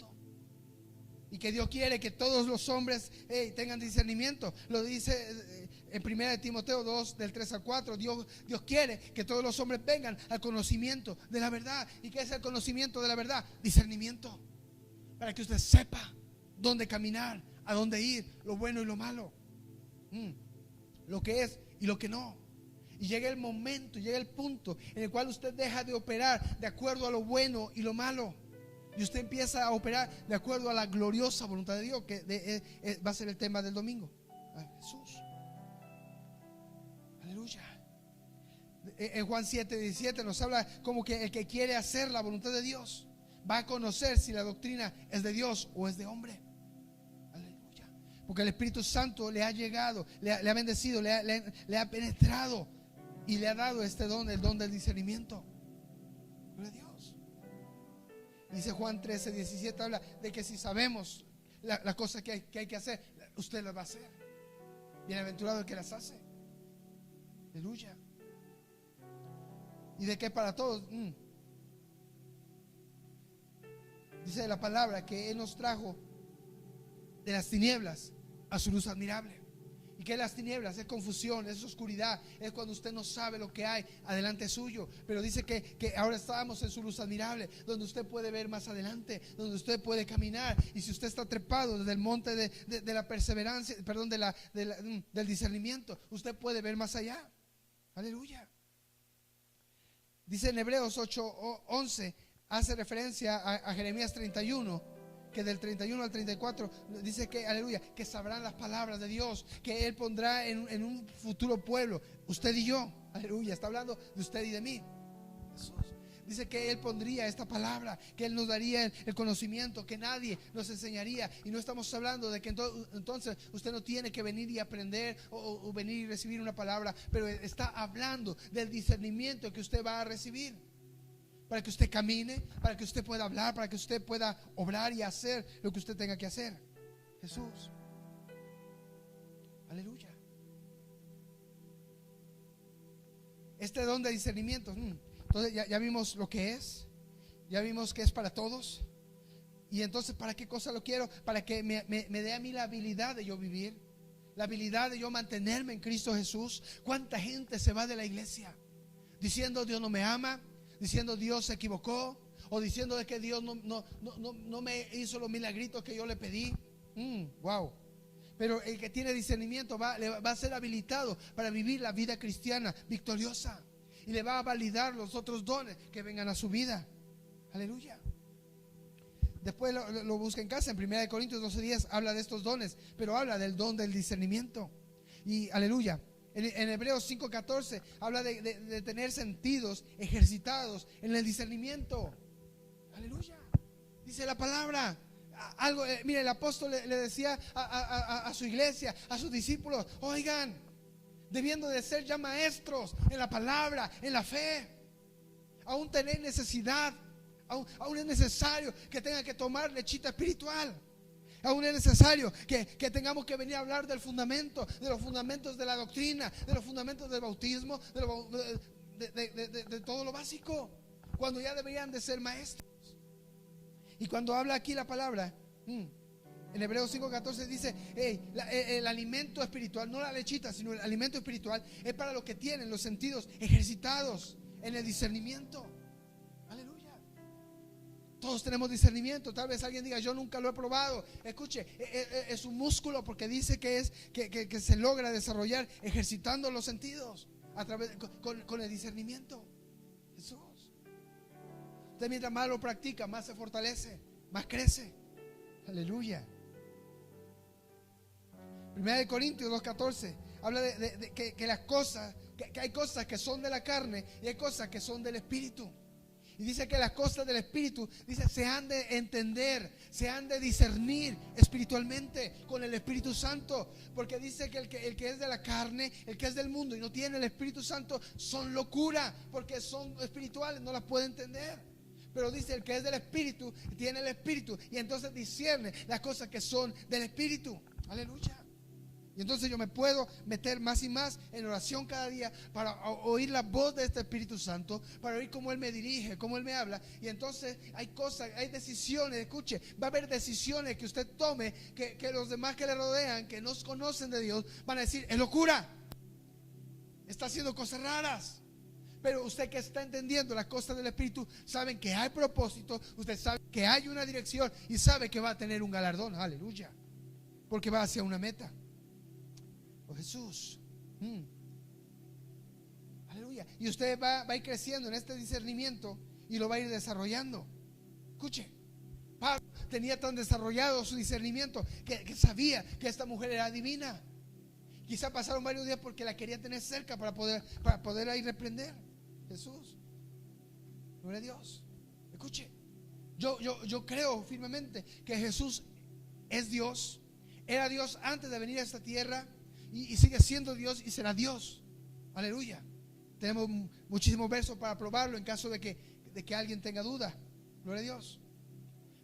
Y que Dios quiere que todos los hombres tengan discernimiento. Lo dice en 1 Timoteo 2, del 3 al 4. Dios quiere que todos los hombres vengan al conocimiento de la verdad. ¿Y qué es el conocimiento de la verdad? Discernimiento. Para que usted sepa dónde caminar, a dónde ir, lo bueno y lo malo, lo que es y lo que no. Y llega el momento, llega el punto en el cual usted deja de operar de acuerdo a lo bueno y lo malo, y usted empieza a operar de acuerdo a la gloriosa voluntad de Dios, que va a ser el tema del domingo. Jesús. Aleluya. En Juan 7:17 nos habla como que el que quiere hacer la voluntad de Dios va a conocer si la doctrina es de Dios o es de hombre. Aleluya. Porque el Espíritu Santo le ha llegado, le ha bendecido, le ha penetrado y le ha dado este don, el don del discernimiento. Gloria a Dios. Dice Juan 13:17, habla de que si sabemos las cosas que hay que hacer, usted las va a hacer. Bienaventurado el que las hace. Aleluya. Y de que para todos, dice la palabra que Él nos trajo de las tinieblas a su luz admirable. Y que las tinieblas es confusión, es oscuridad, es cuando usted no sabe lo que hay adelante suyo. Pero dice que ahora estamos en su luz admirable, donde usted puede ver más adelante, donde usted puede caminar. Y si usted está trepado desde el monte de la perseverancia, perdón, del discernimiento, usted puede ver más allá. Aleluya. Dice en Hebreos 8:11, hace referencia a Jeremías 31, que del 31 al 34 dice que, aleluya, que sabrán las palabras de Dios, que Él pondrá en un futuro pueblo, usted y yo. Aleluya, está hablando de usted y de mí. Jesús dice que Él pondría esta palabra, que Él nos daría el conocimiento, que nadie nos enseñaría. Y no estamos hablando de que entonces usted no tiene que venir y aprender o venir y recibir una palabra, pero está hablando del discernimiento que usted va a recibir, para que usted camine, para que usted pueda hablar, para que usted pueda obrar y hacer lo que usted tenga que hacer. Jesús. Aleluya. Este don de discernimiento, entonces ya vimos lo que es, ya vimos que es para todos. Y entonces, ¿para qué cosa lo quiero? Para que me dé a mí la habilidad de yo vivir, la habilidad de yo mantenerme en Cristo Jesús. ¿Cuánta gente se va de la iglesia diciendo Dios no me ama, diciendo Dios se equivocó, o diciendo de que Dios no me hizo los milagritos que yo le pedí? Wow. Pero el que tiene discernimiento va a ser habilitado para vivir la vida cristiana victoriosa, y le va a validar los otros dones que vengan a su vida. Aleluya. Después lo busca en casa. En 1 Corintios 12:10 habla de estos dones, pero habla del don del discernimiento. Y aleluya, en Hebreos 5:14 habla de tener sentidos ejercitados en el discernimiento. Aleluya. Dice la palabra algo. Mire, el apóstol le decía a su iglesia, a sus discípulos: oigan, debiendo de ser ya maestros en la palabra, en la fe, aún tenéis necesidad, aún es necesario que tengan que tomar lechita espiritual. Aún es necesario que tengamos que venir a hablar del fundamento, de los fundamentos de la doctrina, de los fundamentos del bautismo, de todo lo básico, cuando ya deberían de ser maestros. Y cuando habla aquí la palabra, en Hebreos 5:14 dice: el alimento espiritual, no la lechita, sino el alimento espiritual, es para los que tienen los sentidos ejercitados en el discernimiento. Todos tenemos discernimiento. Tal vez alguien diga: yo nunca lo he probado. Escuche, es un músculo, porque dice que se logra desarrollar ejercitando los sentidos a través con el discernimiento. Jesús. Usted mientras más lo practica, más se fortalece, más crece. Aleluya. 1 Corintios 2:14 habla de que las cosas, que hay cosas que son de la carne y hay cosas que son del espíritu. Y dice que las cosas del espíritu, dice, se han de entender, se han de discernir espiritualmente con el Espíritu Santo. Porque dice que el que es de la carne, el que es del mundo y no tiene el Espíritu Santo, son locura, porque son espirituales, no las puede entender. Pero dice: el que es del espíritu tiene el espíritu, y entonces discierne las cosas que son del espíritu. Aleluya. Y entonces yo me puedo meter más y más en oración cada día para oír la voz de este Espíritu Santo, para oír cómo Él me dirige, cómo Él me habla. Y entonces hay cosas, hay decisiones, escuche, va a haber decisiones que usted tome, que los demás que le rodean, que no conocen de Dios, van a decir: es locura, está haciendo cosas raras. Pero usted que está entendiendo las cosas del Espíritu, saben que hay propósito, usted sabe que hay una dirección y sabe que va a tener un galardón. Aleluya. Porque va hacia una meta. Oh, Jesús. Aleluya. Y usted va a ir creciendo en este discernimiento y lo va a ir desarrollando. Escuche, Pablo tenía tan desarrollado su discernimiento que sabía que esta mujer era divina. Quizá pasaron varios días porque la quería tener cerca para poder ahí reprender. Jesús. Gloria a Dios. Escuche, yo creo firmemente que Jesús es Dios. Era Dios antes de venir a esta tierra, y sigue siendo Dios y será Dios. Aleluya. Tenemos muchísimos versos para probarlo en caso de que alguien tenga duda. Gloria a Dios.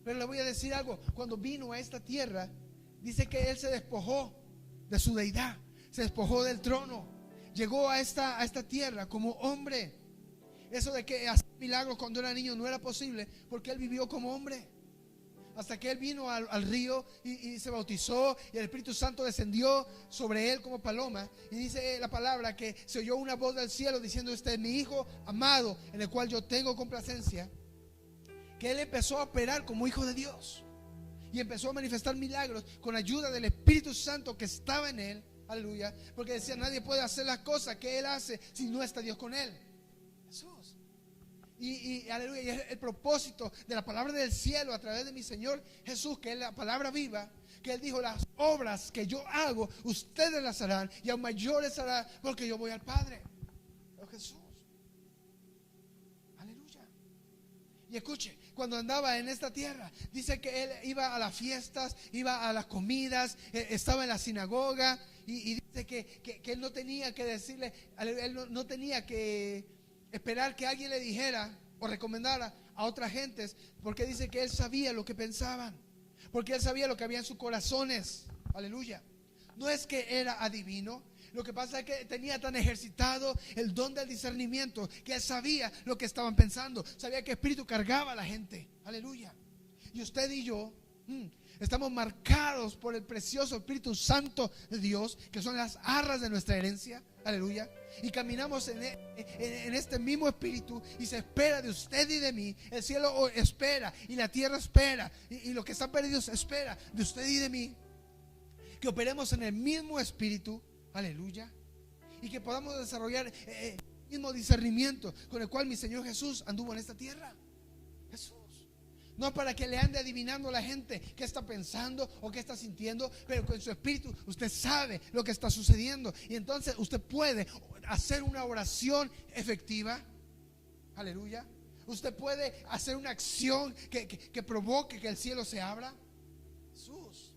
Pero le voy a decir algo. Cuando vino a esta tierra, dice que Él se despojó de su deidad, se despojó del trono, llegó a esta tierra como hombre. Eso de que hacer milagros cuando era niño no era posible, porque Él vivió como hombre. Hasta que Él vino al río y se bautizó, y el Espíritu Santo descendió sobre Él como paloma. Y dice la palabra que se oyó una voz del cielo diciendo: este es mi Hijo amado, en el cual yo tengo complacencia. Que Él empezó a operar como Hijo de Dios y empezó a manifestar milagros con ayuda del Espíritu Santo que estaba en Él. Aleluya. Porque decía: nadie puede hacer las cosas que Él hace si no está Dios con Él. Jesús. Aleluya, y es el propósito de la palabra del cielo a través de mi Señor Jesús, que es la palabra viva, que Él dijo: las obras que yo hago, ustedes las harán, y aún mayores harán, porque yo voy al Padre. Oh, Jesús. Aleluya. Y escuche, cuando andaba en esta tierra, dice que Él iba a las fiestas, iba a las comidas, estaba en la sinagoga, y dice que Él no tenía que decirle, Él no tenía que esperar que alguien le dijera o recomendara a otras gentes, porque dice que Él sabía lo que pensaban, porque Él sabía lo que había en sus corazones. Aleluya. No es que era adivino, lo que pasa es que tenía tan ejercitado el don del discernimiento que Él sabía lo que estaban pensando, sabía qué espíritu cargaba a la gente. Aleluya. Y usted y yo estamos marcados por el precioso Espíritu Santo de Dios, que son las arras de nuestra herencia. Aleluya. Y caminamos en este mismo espíritu, y se espera de usted y de mí. El cielo espera y la tierra espera, y lo que están perdidos espera de usted y de mí, que operemos en el mismo espíritu. Aleluya. Y que podamos desarrollar el mismo discernimiento con el cual mi Señor Jesús anduvo en esta tierra. Jesús. No para que le ande adivinando a la gente qué está pensando o qué está sintiendo, pero con su espíritu usted sabe lo que está sucediendo, y entonces usted puede hacer una oración efectiva. Aleluya. Usted puede hacer una acción que provoque que el cielo se abra. Jesús.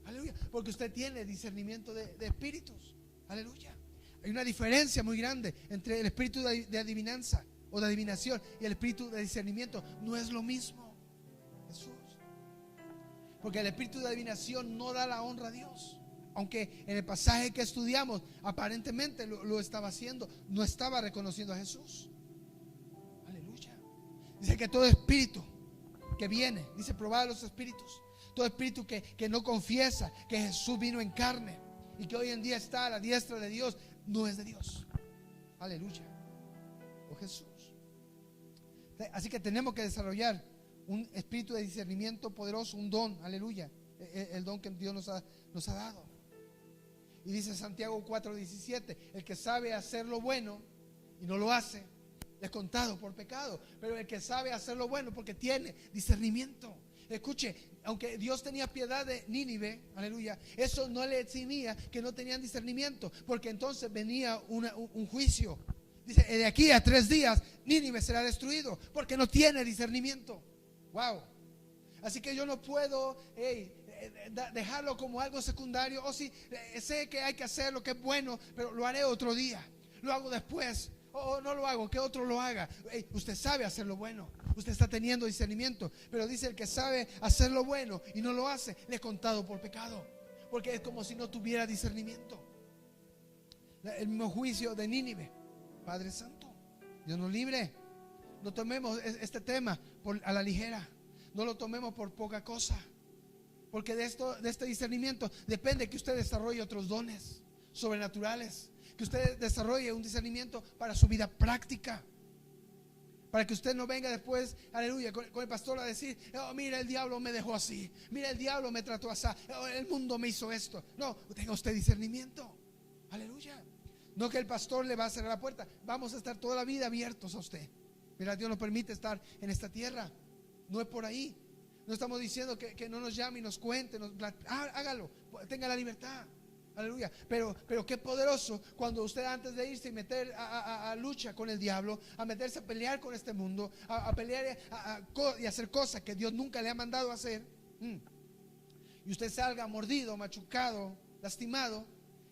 Aleluya. Porque usted tiene discernimiento de espíritus. Aleluya. Hay una diferencia muy grande entre el espíritu de adivinanza o de adivinación y el espíritu de discernimiento. No es lo mismo. Jesús. Porque el espíritu de adivinación no da la honra a Dios, aunque en el pasaje que estudiamos aparentemente lo estaba haciendo. No estaba reconociendo a Jesús. Aleluya. Dice que todo espíritu que viene, dice: probad los espíritus. Todo espíritu que no confiesa que Jesús vino en carne y que hoy en día está a la diestra de Dios, no es de Dios. Aleluya. Oh, Jesús. Así que tenemos que desarrollar un espíritu de discernimiento poderoso, un don. Aleluya. El don que Dios nos ha dado. Y dice Santiago 4:17: el que sabe hacer lo bueno y no lo hace, es contado por pecado. Pero el que sabe hacer lo bueno porque tiene discernimiento. Escuche, aunque Dios tenía piedad de Nínive, aleluya, eso no le eximía que no tenían discernimiento, porque entonces venía un juicio. Dice: de aquí a 3 días Nínive será destruido, porque no tiene discernimiento. Wow. Así que yo no puedo dejarlo como algo secundario. O si sé que hay que hacer lo que es bueno, pero lo haré otro día, lo hago después, o no lo hago, que otro lo haga. Usted sabe hacer lo bueno, usted está teniendo discernimiento. Pero dice: el que sabe hacer lo bueno y no lo hace, le es contado por pecado, porque es como si no tuviera discernimiento. El mismo juicio de Nínive. Padre Santo, Dios nos libre. No tomemos este tema a la ligera. No lo tomemos por poca cosa, porque de este discernimiento depende que usted desarrolle otros dones sobrenaturales, que usted desarrolle un discernimiento para su vida práctica, para que usted no venga después, aleluya, con el pastor a decir: oh, mira, el diablo me dejó así, mira, el diablo me trató así, oh, el mundo me hizo esto. No, tenga usted discernimiento. Aleluya. No que el pastor le va a cerrar la puerta. Vamos a estar toda la vida abiertos a usted. Mira, Dios nos permite estar en esta tierra. No es por ahí. No estamos diciendo que no nos llame y nos cuente, hágalo, tenga la libertad. Aleluya. Pero qué poderoso cuando usted, antes de irse y meter a lucha con el diablo, a meterse a pelear con este mundo, a pelear y hacer cosas que Dios nunca le ha mandado a hacer, y usted salga mordido, machucado, lastimado,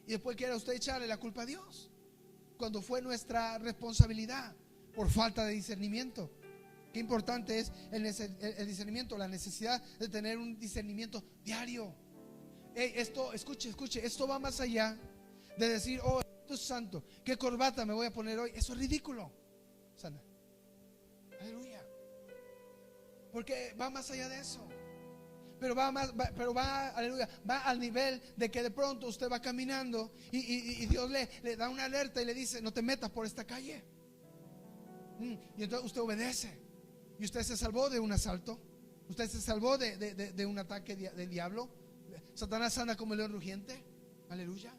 y después quiera usted echarle la culpa a Dios, cuando fue nuestra responsabilidad por falta de discernimiento. qué importante es el discernimiento, la necesidad de tener un discernimiento diario. Esto, escuche, esto va más allá de decir, oh, esto es santo, ¿qué corbata me voy a poner hoy? Eso es ridículo, Sana. Aleluya. Porque va más allá de eso. Pero aleluya, va al nivel de que de pronto usted va caminando y Dios le da una alerta y le dice, no te metas por esta calle. Y entonces usted obedece. Y usted se salvó de un asalto. Usted se salvó de un ataque del diablo. Satanás anda como el león rugiente. Aleluya.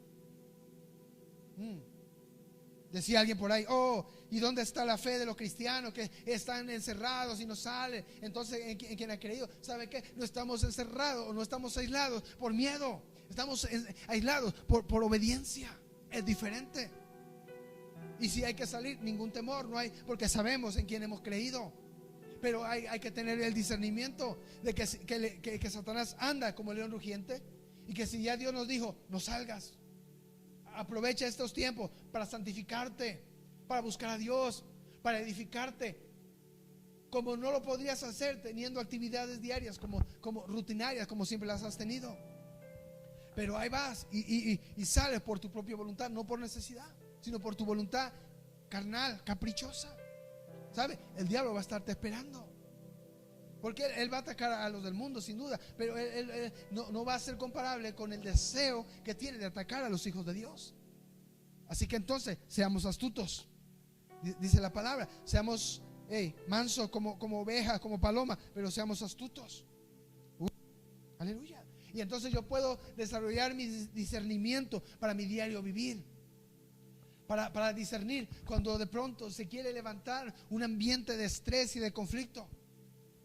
Decía alguien por ahí, oh, ¿y dónde está la fe de los cristianos que están encerrados y no salen? Entonces, ¿en quién ha creído? ¿Sabe qué? No estamos encerrados o no estamos aislados por miedo. Estamos aislados por obediencia. Es diferente. Y si hay que salir, ningún temor, no hay, porque sabemos en quién hemos creído. Pero hay que tener el discernimiento de que Satanás anda como el león rugiente. Y que si ya Dios nos dijo, no salgas, aprovecha estos tiempos para santificarte, para buscar a Dios, para edificarte, como no lo podrías hacer teniendo actividades diarias como rutinarias, como siempre las has tenido. Pero ahí vas y sales por tu propia voluntad, no por necesidad, sino por tu voluntad carnal, caprichosa. ¿Sabe? El diablo va a estarte esperando, porque él va a atacar a los del mundo sin duda, pero él no va a ser comparable con el deseo que tiene de atacar a los hijos de Dios. Así que entonces seamos astutos, dice la palabra, seamos mansos como ovejas, como paloma, pero seamos astutos. Aleluya. Y entonces yo puedo desarrollar mi discernimiento para mi diario vivir, para discernir cuando de pronto se quiere levantar un ambiente de estrés y de conflicto.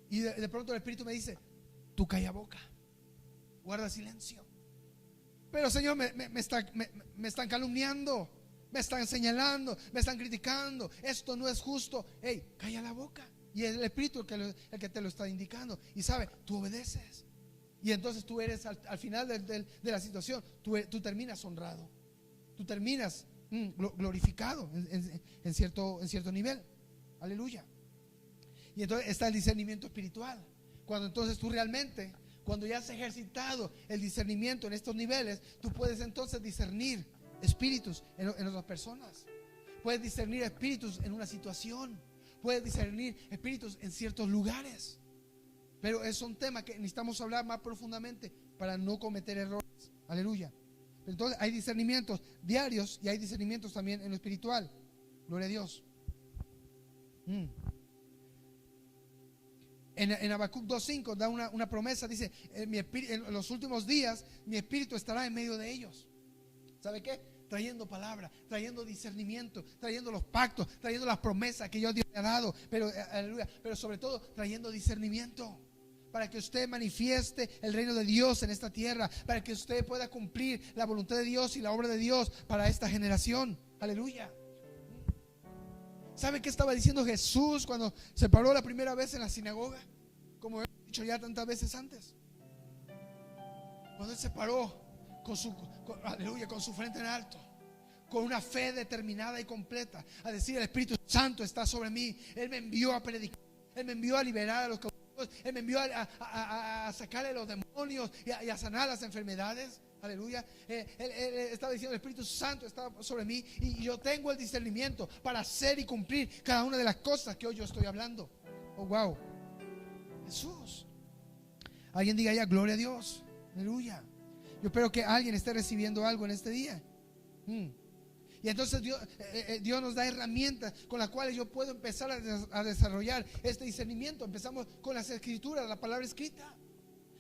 Y de pronto el Espíritu me dice, tú calla boca, guarda silencio. Pero Señor, me están calumniando, me están señalando, me están criticando, esto no es justo. Calla la boca. Y es el Espíritu el que te lo está indicando. Y sabe, tú obedeces. Y entonces tú eres al final de la situación, tú terminas honrado, tú terminas glorificado en cierto nivel. Aleluya. Y entonces está el discernimiento espiritual. Cuando entonces tú realmente, cuando ya has ejercitado el discernimiento en estos niveles, tú puedes entonces discernir espíritus en otras personas. Puedes discernir espíritus en una situación. Puedes discernir espíritus en ciertos lugares. Pero es un tema que necesitamos hablar más profundamente para no cometer errores. Aleluya. Entonces hay discernimientos diarios y hay discernimientos también en lo espiritual. Gloria a Dios. En Habacuc 2:5 da una promesa, dice, en los últimos días mi espíritu estará en medio de ellos. ¿Sabe qué? Trayendo palabra, trayendo discernimiento, trayendo los pactos, trayendo las promesas que Dios le ha dado, pero sobre todo trayendo discernimiento, para que usted manifieste el reino de Dios en esta tierra, para que usted pueda cumplir la voluntad de Dios y la obra de Dios para esta generación. Aleluya. ¿Sabe qué estaba diciendo Jesús cuando se paró la primera vez en la sinagoga? Como he dicho ya tantas veces antes. Cuando Él se paró aleluya, con su frente en alto, con una fe determinada y completa, a decir: el Espíritu Santo está sobre mí. Él me envió a predicar, Él me envió a liberar a los cautivos, Él me envió a sacarle los demonios y a sanar las enfermedades. Aleluya. Él estaba diciendo: el Espíritu Santo está sobre mí y yo tengo el discernimiento para hacer y cumplir cada una de las cosas que hoy yo estoy hablando. Oh, wow. Jesús. Alguien diga ya: gloria a Dios. Aleluya. Yo espero que alguien esté recibiendo algo en este día. Y entonces Dios nos da herramientas con las cuales yo puedo empezar a desarrollar este discernimiento. Empezamos con las escrituras, la palabra escrita,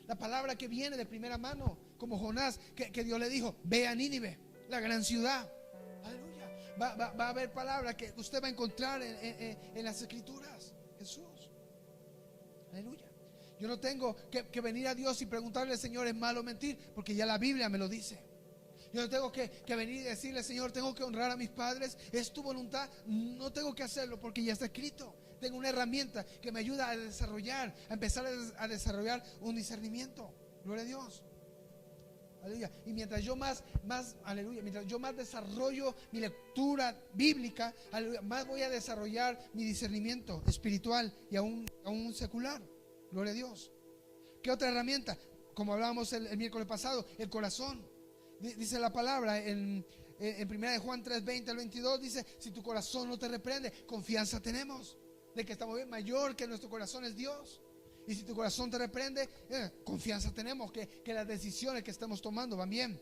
la palabra que viene de primera mano, como Jonás, que Dios le dijo: ve a Nínive, la gran ciudad. Aleluya. Va a haber palabras que usted va a encontrar en las escrituras. Jesús. Aleluya. Yo no tengo que venir a Dios y preguntarle: Señor, ¿es malo mentir? Porque ya la Biblia me lo dice. Yo no tengo que venir y decirle: Señor, tengo que honrar a mis padres, es tu voluntad. No tengo que hacerlo porque ya está escrito. Tengo una herramienta que me ayuda a desarrollar, a empezar a desarrollar un discernimiento. Gloria a Dios. Aleluya. Y mientras yo más, aleluya, mientras yo más desarrollo mi lectura bíblica, aleluya, más voy a desarrollar mi discernimiento espiritual y aún secular. Gloria a Dios. ¿Qué otra herramienta? Como hablábamos el miércoles pasado, el corazón. Dice la palabra en 1 de Juan 3:20 al 22, dice: si tu corazón no te reprende, confianza tenemos de que estamos bien. Mayor que nuestro corazón es Dios. Y si tu corazón te reprende, confianza tenemos que las decisiones que estamos tomando van bien.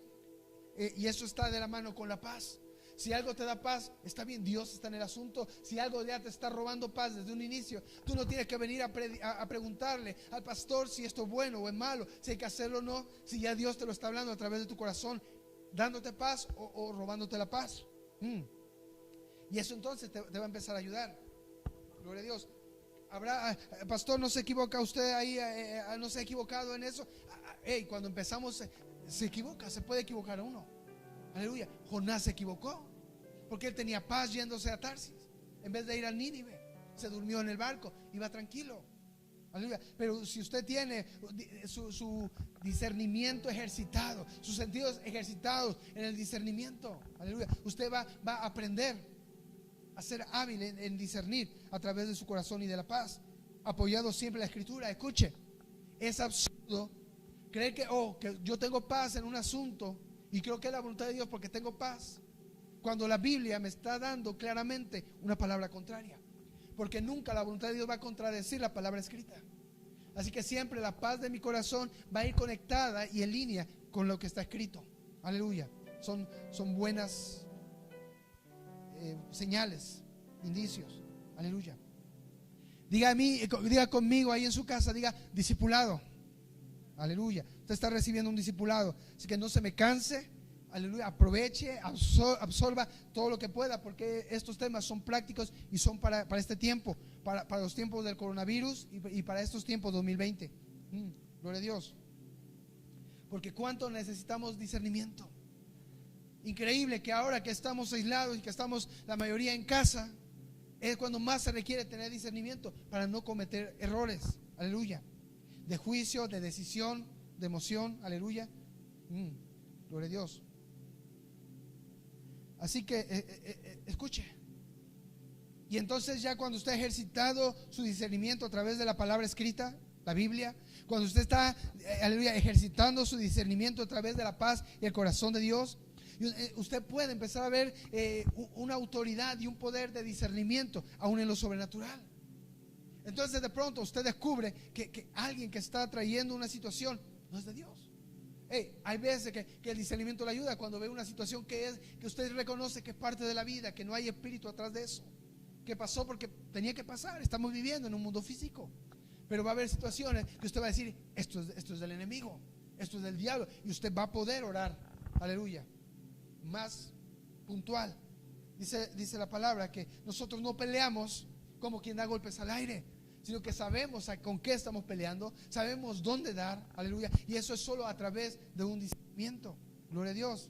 Y eso está de la mano con la paz. Si algo te da paz, está bien, Dios está en el asunto. Si algo ya te está robando paz desde un inicio, tú no tienes que venir a preguntarle al pastor si esto es bueno o es malo, si hay que hacerlo o no. Si ya Dios te lo está hablando a través de tu corazón, dándote paz o robándote la paz. Y eso entonces te va a empezar a ayudar. Gloria a Dios. Pastor, ¿no se equivoca usted ahí? ¿No se ha equivocado en eso? Cuando empezamos se equivoca, se puede equivocar uno. Aleluya. Jonás se equivocó porque él tenía paz yéndose a Tarsis. En vez de ir a Nínive, se durmió en el barco, iba tranquilo. Aleluya. Pero si usted tiene su discernimiento ejercitado, sus sentidos ejercitados en el discernimiento, aleluya, usted va a aprender a ser hábil en discernir a través de su corazón y de la paz, apoyado siempre en la Escritura. Escuche, es absurdo creer que yo tengo paz en un asunto y creo que es la voluntad de Dios porque tengo paz, cuando la Biblia me está dando claramente una palabra contraria. Porque nunca la voluntad de Dios va a contradecir la palabra escrita. Así que siempre la paz de mi corazón va a ir conectada y en línea con lo que está escrito. Aleluya. Son buenas señales, indicios. Aleluya. Diga conmigo ahí en su casa, diga discipulado. Aleluya. Usted está recibiendo un discipulado. Así que no se me canse. Aleluya. Aproveche, absorba todo lo que pueda, porque estos temas son prácticos y son para este tiempo, para los tiempos del coronavirus y para estos tiempos 2020. Gloria a Dios. Porque cuánto necesitamos discernimiento. Increíble que ahora que estamos aislados y que estamos la mayoría en casa, es cuando más se requiere tener discernimiento para no cometer errores. Aleluya. De juicio, de decisión, de emoción. Aleluya. Gloria a Dios. Así que escuche. Y entonces ya cuando usted ha ejercitado su discernimiento a través de la palabra escrita, la Biblia, cuando usted está, aleluya, ejercitando su discernimiento a través de la paz y el corazón de Dios, usted puede empezar a ver una autoridad y un poder de discernimiento aún en lo sobrenatural. Entonces de pronto usted descubre que alguien que está trayendo una situación no es de Dios. Hay veces que el discernimiento le ayuda cuando ve una situación que usted reconoce que es parte de la vida, que no hay espíritu atrás de eso, que pasó porque tenía que pasar. Estamos viviendo en un mundo físico, pero va a haber situaciones que usted va a decir: esto es del enemigo, esto es del diablo, y usted va a poder orar, aleluya, más puntual. Dice la palabra que nosotros no peleamos como quien da golpes al aire, sino que sabemos con qué estamos peleando, sabemos dónde dar, aleluya, y eso es solo a través de un discernimiento. Gloria a Dios.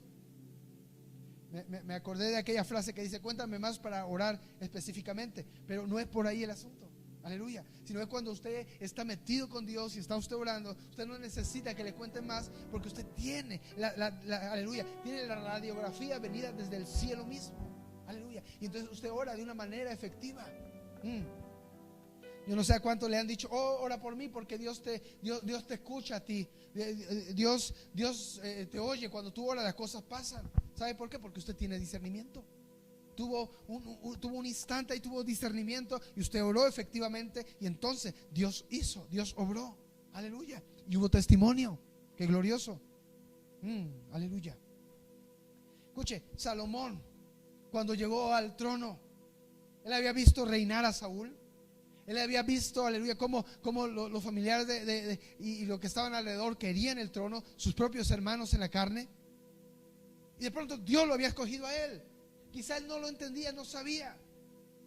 Me acordé de aquella frase que dice: cuéntame más para orar específicamente, pero no es por ahí el asunto, aleluya, sino es cuando usted está metido con Dios y está usted orando, usted no necesita que le cuenten más, porque usted tiene aleluya, tiene la radiografía venida desde el cielo mismo, aleluya, y entonces usted ora de una manera efectiva. Yo no sé a cuánto le han dicho: ora por mí, porque Dios te escucha a ti. Dios te oye cuando tú oras, las cosas pasan. ¿Sabe por qué? Porque usted tiene discernimiento. Tuvo un instante y tuvo discernimiento, y usted oró efectivamente, y entonces Dios obró. Aleluya. Y hubo testimonio. Qué glorioso. Aleluya. Escuche, Salomón, cuando llegó al trono, él había visto reinar a Saúl. Él había visto, aleluya, cómo los familiares y los que estaban alrededor querían el trono, sus propios hermanos en la carne. Y de pronto Dios lo había escogido a él. Quizá él no lo entendía, no sabía,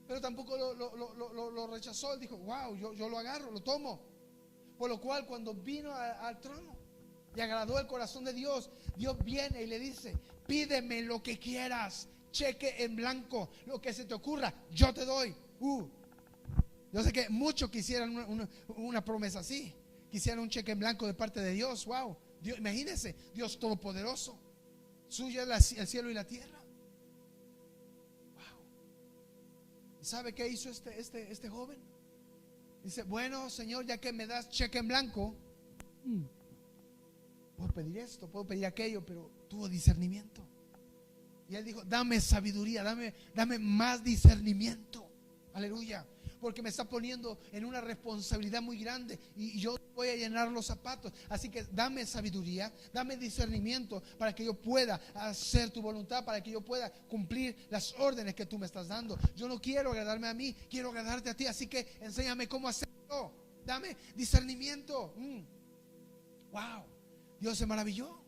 pero tampoco lo rechazó. Él dijo: wow, yo lo agarro, lo tomo. Por lo cual, cuando vino al trono y agradó el corazón de Dios, Dios viene y le dice: pídeme lo que quieras, cheque en blanco, lo que se te ocurra, yo te doy. Yo sé que muchos quisieran una promesa así, quisieran un cheque en blanco de parte de Dios. Wow, Dios, imagínense, Dios todopoderoso, suya es el cielo y la tierra. Wow. ¿Y sabe qué hizo este joven? Dice, bueno, Señor, ya que me das cheque en blanco, puedo pedir esto, puedo pedir aquello, pero tuvo discernimiento. Y él dijo, dame sabiduría, dame más discernimiento. Aleluya. Porque me está poniendo en una responsabilidad muy grande y yo voy a llenar los zapatos. Así que dame sabiduría, dame discernimiento para que yo pueda hacer tu voluntad, para que yo pueda cumplir las órdenes que tú me estás dando. Yo no quiero agradarme a mí, quiero agradarte a ti. Así que enséñame cómo hacerlo. Dame discernimiento. Wow. Dios se maravilló.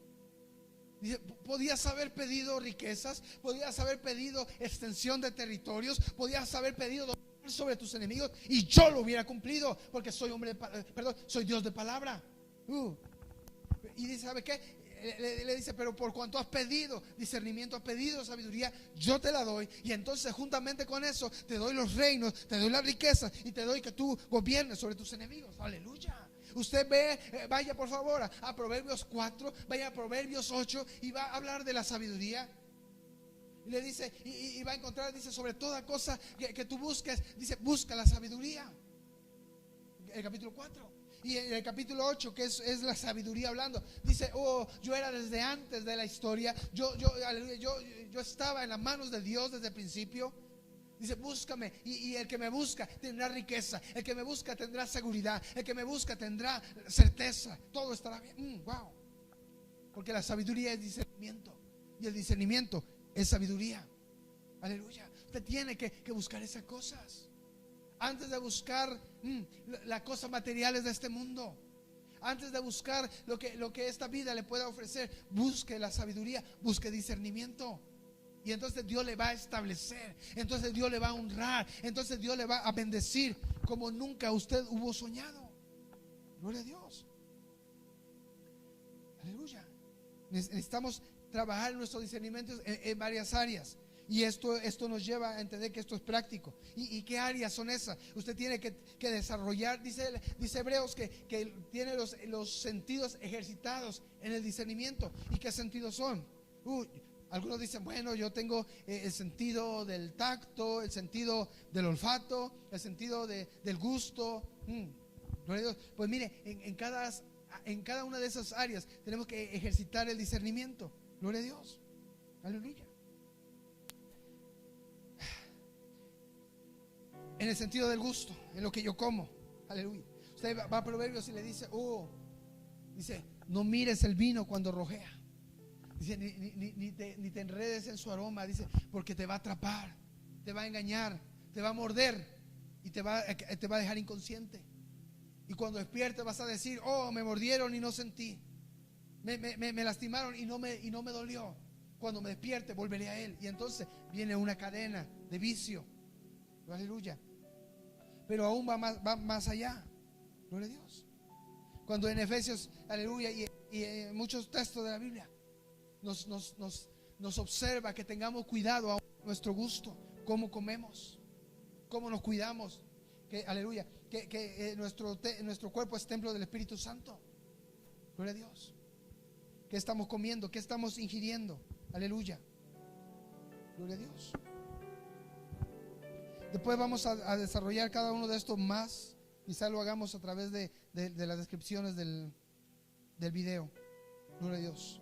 Dice, podías haber pedido riquezas, podías haber pedido extensión de territorios, podías haber pedido sobre tus enemigos y yo lo hubiera cumplido, porque soy hombre soy Dios de palabra. Y dice, ¿sabe qué? Le dice, pero por cuanto has pedido discernimiento, has pedido sabiduría, yo te la doy. Y entonces juntamente con eso te doy los reinos, te doy las riquezas y te doy que tú gobiernes sobre tus enemigos. Aleluya. Usted ve, vaya por favor a Proverbios 4, vaya a Proverbios 8 y va a hablar de la sabiduría. Y le dice, y va a encontrar, dice, sobre toda cosa que tú busques, dice, busca la sabiduría. El capítulo 4. Y en el capítulo 8, que es la sabiduría hablando, dice, oh, yo era desde antes de la historia, yo estaba en las manos de Dios desde el principio. Dice, búscame, y el que me busca tendrá riqueza, el que me busca tendrá seguridad, el que me busca tendrá certeza, todo estará bien. Wow. Porque la sabiduría es discernimiento, y el discernimiento es sabiduría. Aleluya. Usted tiene que buscar esas cosas antes de buscar las cosas materiales de este mundo. Antes de buscar lo que esta vida le pueda ofrecer, busque la sabiduría, busque discernimiento. Y entonces Dios le va a establecer, entonces Dios le va a honrar, entonces Dios le va a bendecir como nunca usted hubo soñado. Gloria a Dios. Aleluya. Necesitamos trabajar en nuestro discernimiento en varias áreas. Y esto nos lleva a entender que esto es práctico. ¿Y qué áreas son esas? Usted tiene que desarrollar, dice Hebreos, que tiene los sentidos ejercitados en el discernimiento. ¿Y qué sentidos son? Algunos dicen, bueno, yo tengo el sentido del tacto, el sentido del olfato, el sentido del gusto. Pues mire, en cada una de esas áreas tenemos que ejercitar el discernimiento. Gloria a Dios. Aleluya. En el sentido del gusto, en lo que yo como. Aleluya. Usted va a Proverbios y le dice, dice, no mires el vino cuando rojea. Dice, ni te enredes en su aroma. Dice, porque te va a atrapar, te va a engañar, te va a morder y te va a dejar inconsciente. Y cuando despierte vas a decir, me mordieron y no sentí, me lastimaron y no me dolió. Cuando me despierte volveré a él. Y entonces viene una cadena de vicio. Aleluya. Pero aún va más allá. Gloria a Dios. Cuando en Efesios, aleluya, y en muchos textos de la Biblia nos observa que tengamos cuidado a nuestro gusto, cómo comemos, cómo nos cuidamos, que aleluya, que nuestro cuerpo es templo del Espíritu Santo. Gloria a Dios. ¿Qué estamos comiendo? ¿Qué estamos ingiriendo? Aleluya. Gloria a Dios. Después vamos a desarrollar cada uno de estos más. Quizá lo hagamos a través de las descripciones del video. Gloria a Dios.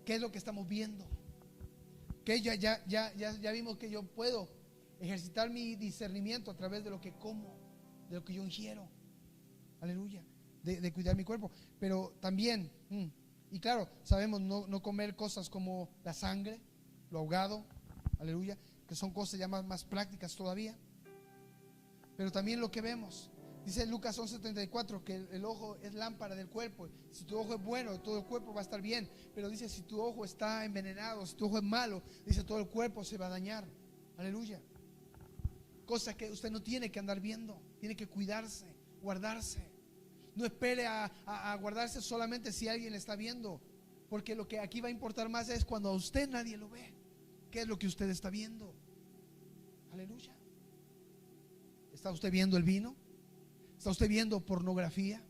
¿Qué es lo que estamos viendo? Que ya vimos que yo puedo ejercitar mi discernimiento a través de lo que como, de lo que yo ingiero. Aleluya. De cuidar mi cuerpo. Pero también, y claro, sabemos no comer cosas como la sangre, lo ahogado. Aleluya. Que son cosas ya más prácticas todavía. Pero también lo que vemos. Dice Lucas 11:34 que el ojo es lámpara del cuerpo. Si tu ojo es bueno, todo el cuerpo va a estar bien. Pero dice, si tu ojo está envenenado, si tu ojo es malo, dice, todo el cuerpo se va a dañar. Aleluya. Cosa que usted no tiene que andar viendo. Tiene que cuidarse, guardarse. No espere a guardarse solamente si alguien le está viendo. Porque lo que aquí va a importar más es cuando a usted nadie lo ve. ¿Qué es lo que usted está viendo? Aleluya. ¿Está usted viendo el vino? ¿Está usted viendo pornografía?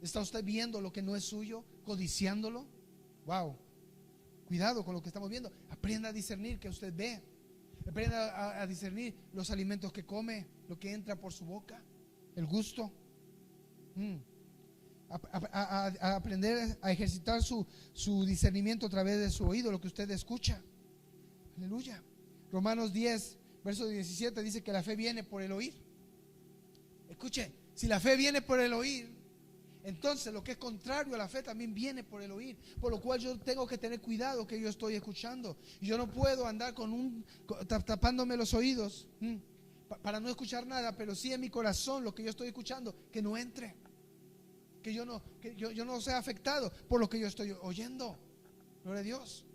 ¿Está usted viendo lo que no es suyo? codiciándolo. Wow, cuidado con lo que estamos viendo. Aprenda a discernir que usted ve. Aprenda a discernir los alimentos que come, lo que entra por su boca, el gusto. A aprender a ejercitar su discernimiento a través de su oído, lo que usted escucha. Aleluya. Romanos 10, verso 17 dice que la fe viene por el oír. Escuche, si la fe viene por el oír, entonces lo que es contrario a la fe también viene por el oír. Por lo cual yo tengo que tener cuidado que yo estoy escuchando. Y yo no puedo andar tapándome los oídos para no escuchar nada, pero sí en mi corazón lo que yo estoy escuchando, que no entre. Que yo no sea afectado por lo que yo estoy oyendo. Gloria a Dios.